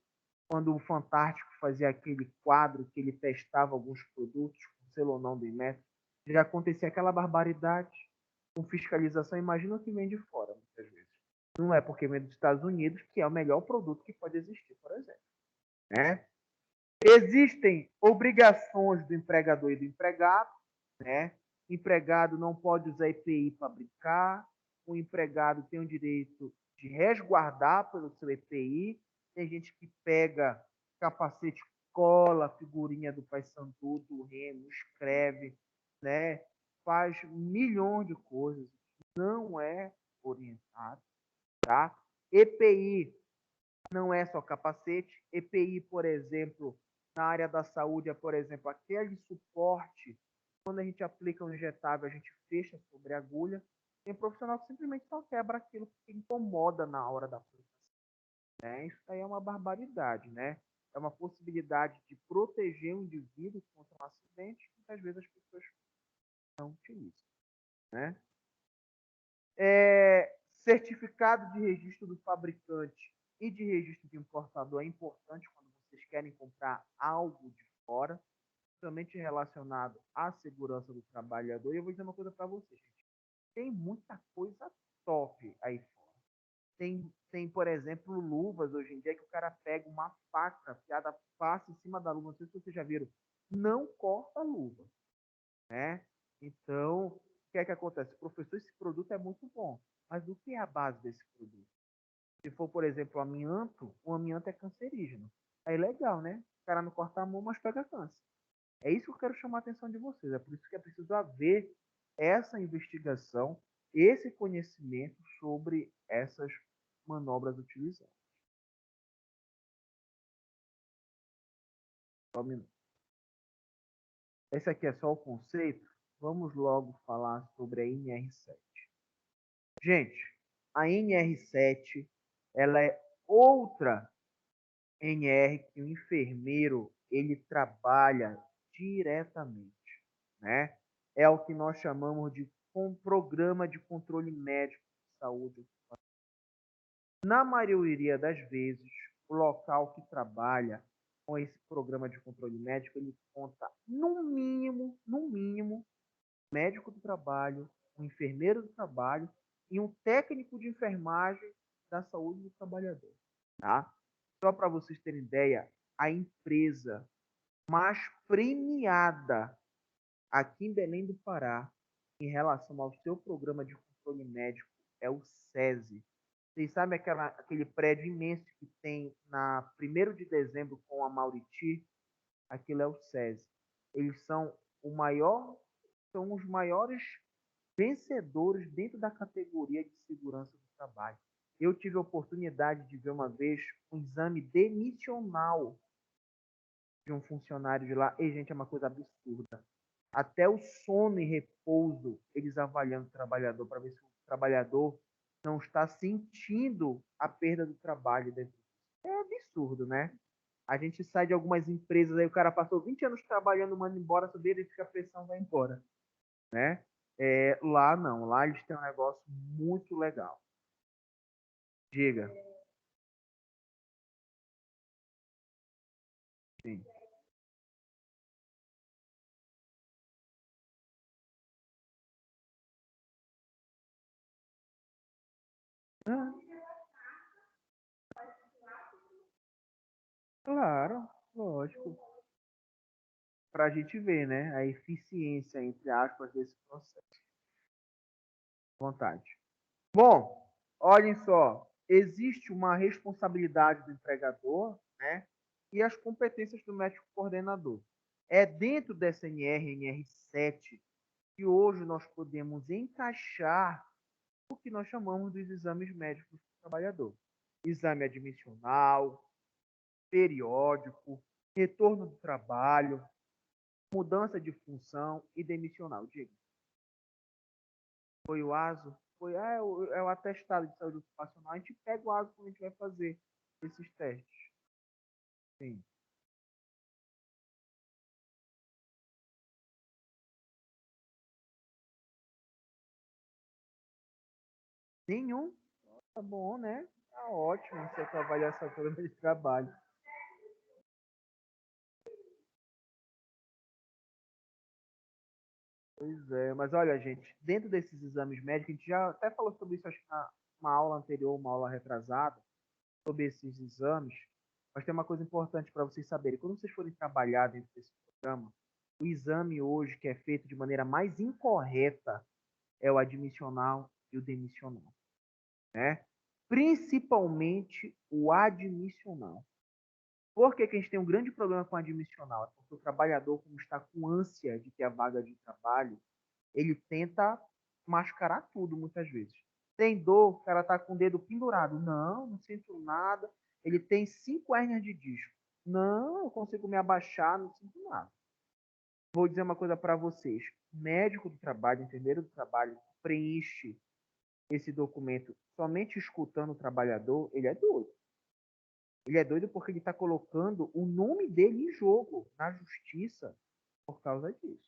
quando o Fantástico fazia aquele quadro que ele testava alguns produtos com selo ou não do Inmetro, já acontecia aquela barbaridade com fiscalização. Imagina o que vem de fora, muitas vezes. Não é porque vem dos Estados Unidos que é o melhor produto que pode existir, por exemplo. Né? Existem obrigações do empregador e do empregado. Né? O empregado não pode usar EPI para brincar. O empregado tem o direito de resguardar pelo seu EPI. Tem gente que pega capacete, cola, figurinha do Paysandu, do Remo, escreve, né? Faz milhões de coisas. Não é orientado, tá? EPI não é só capacete. EPI, por exemplo, na área da saúde, é, por exemplo, aquele suporte. Quando a gente aplica um injetável, a gente fecha sobre a agulha. Tem profissional que simplesmente só quebra aquilo que incomoda na hora da aplicação. Né? Isso aí é uma barbaridade, né? É uma possibilidade de proteger o indivíduo contra um acidente que muitas vezes as pessoas não utilizam. Né? Certificado de registro do fabricante e de registro de importador é importante quando vocês querem comprar algo de fora, principalmente relacionado à segurança do trabalhador. E eu vou dizer uma coisa para vocês, gente. Tem muita coisa top aí fora. Tem, por exemplo, luvas hoje em dia que o cara pega uma faca, piada passa em cima da luva. Não sei se vocês já viram. Não corta a luva. Né? Então, o que é que acontece? Professor, esse produto é muito bom. Mas o que é a base desse produto? Se for, por exemplo, amianto, o amianto é cancerígeno. Aí legal, né? O cara não corta a mão, mas pega câncer. É isso que eu quero chamar a atenção de vocês. É por isso que é preciso haver essa investigação, esse conhecimento sobre essas manobras utilizadas. Só um minuto. Esse aqui é só o conceito. Vamos logo falar sobre a NR7. Gente, a NR7 ela é outra NR que o enfermeiro ele trabalha diretamente, né? É o que nós chamamos de programa de controle médico de saúde. Na maioria das vezes, o local que trabalha com esse programa de controle médico, ele conta no mínimo, médico do trabalho, um enfermeiro do trabalho e um técnico de enfermagem da saúde do trabalhador, tá? Só para vocês terem ideia, a empresa mais premiada aqui em Belém do Pará em relação ao seu programa de controle médico é o SESI. Vocês sabem aquele prédio imenso que tem na 1º de dezembro com a Mauriti? Aquilo é o SESI. Eles são os maiores vencedores dentro da categoria de segurança do trabalho. Eu tive a oportunidade de ver uma vez um exame demissional de um funcionário de lá. E, gente, é uma coisa absurda. Até o sono e repouso, eles avaliando o trabalhador para ver se o trabalhador não está sentindo a perda do trabalho dentro. É absurdo, né? A gente sai de algumas empresas aí, o cara passou 20 anos trabalhando, manda embora, subir e fica a pressão, vai embora. Né? Lá não, lá eles têm um negócio muito legal. Diga. Sim. Ah, claro, lógico. Para a gente ver, né, a eficiência, entre aspas, desse processo. Vontade. Bom, olhem só, existe uma responsabilidade do empregador, né, e as competências do médico coordenador. É dentro dessa NR7, que hoje nós podemos encaixar o que nós chamamos dos exames médicos do trabalhador. Exame admissional, periódico, retorno do trabalho, mudança de função e demissional. Diga. Foi o ASO? Foi, é o atestado de saúde ocupacional. A gente pega o ASO quando a gente vai fazer esses testes. Sim. Nenhum? Tá bom, né? Tá ótimo essa tua avaliação pelo meu trabalho. Pois é, mas olha, gente, dentro desses exames médicos, a gente já até falou sobre isso, acho que na uma aula anterior, uma aula retrasada, sobre esses exames, mas tem uma coisa importante para vocês saberem. Quando vocês forem trabalhar dentro desse programa, o exame hoje que é feito de maneira mais incorreta é o admissional e o demissional, né? Principalmente o admissional. Por que que a gente tem um grande problema com o admissional? É porque o trabalhador, como está com ânsia de ter a vaga de trabalho, ele tenta mascarar tudo muitas vezes. Tem dor, o cara tá com o dedo pendurado. Não, não sinto nada. Ele tem 5 hérnias de disco. Não, eu consigo me abaixar, não sinto nada. Vou dizer uma coisa para vocês. Médico do trabalho, enfermeiro do trabalho, preenche esse documento somente escutando o trabalhador, ele é doido. Ele é doido porque ele está colocando o nome dele em jogo na justiça por causa disso.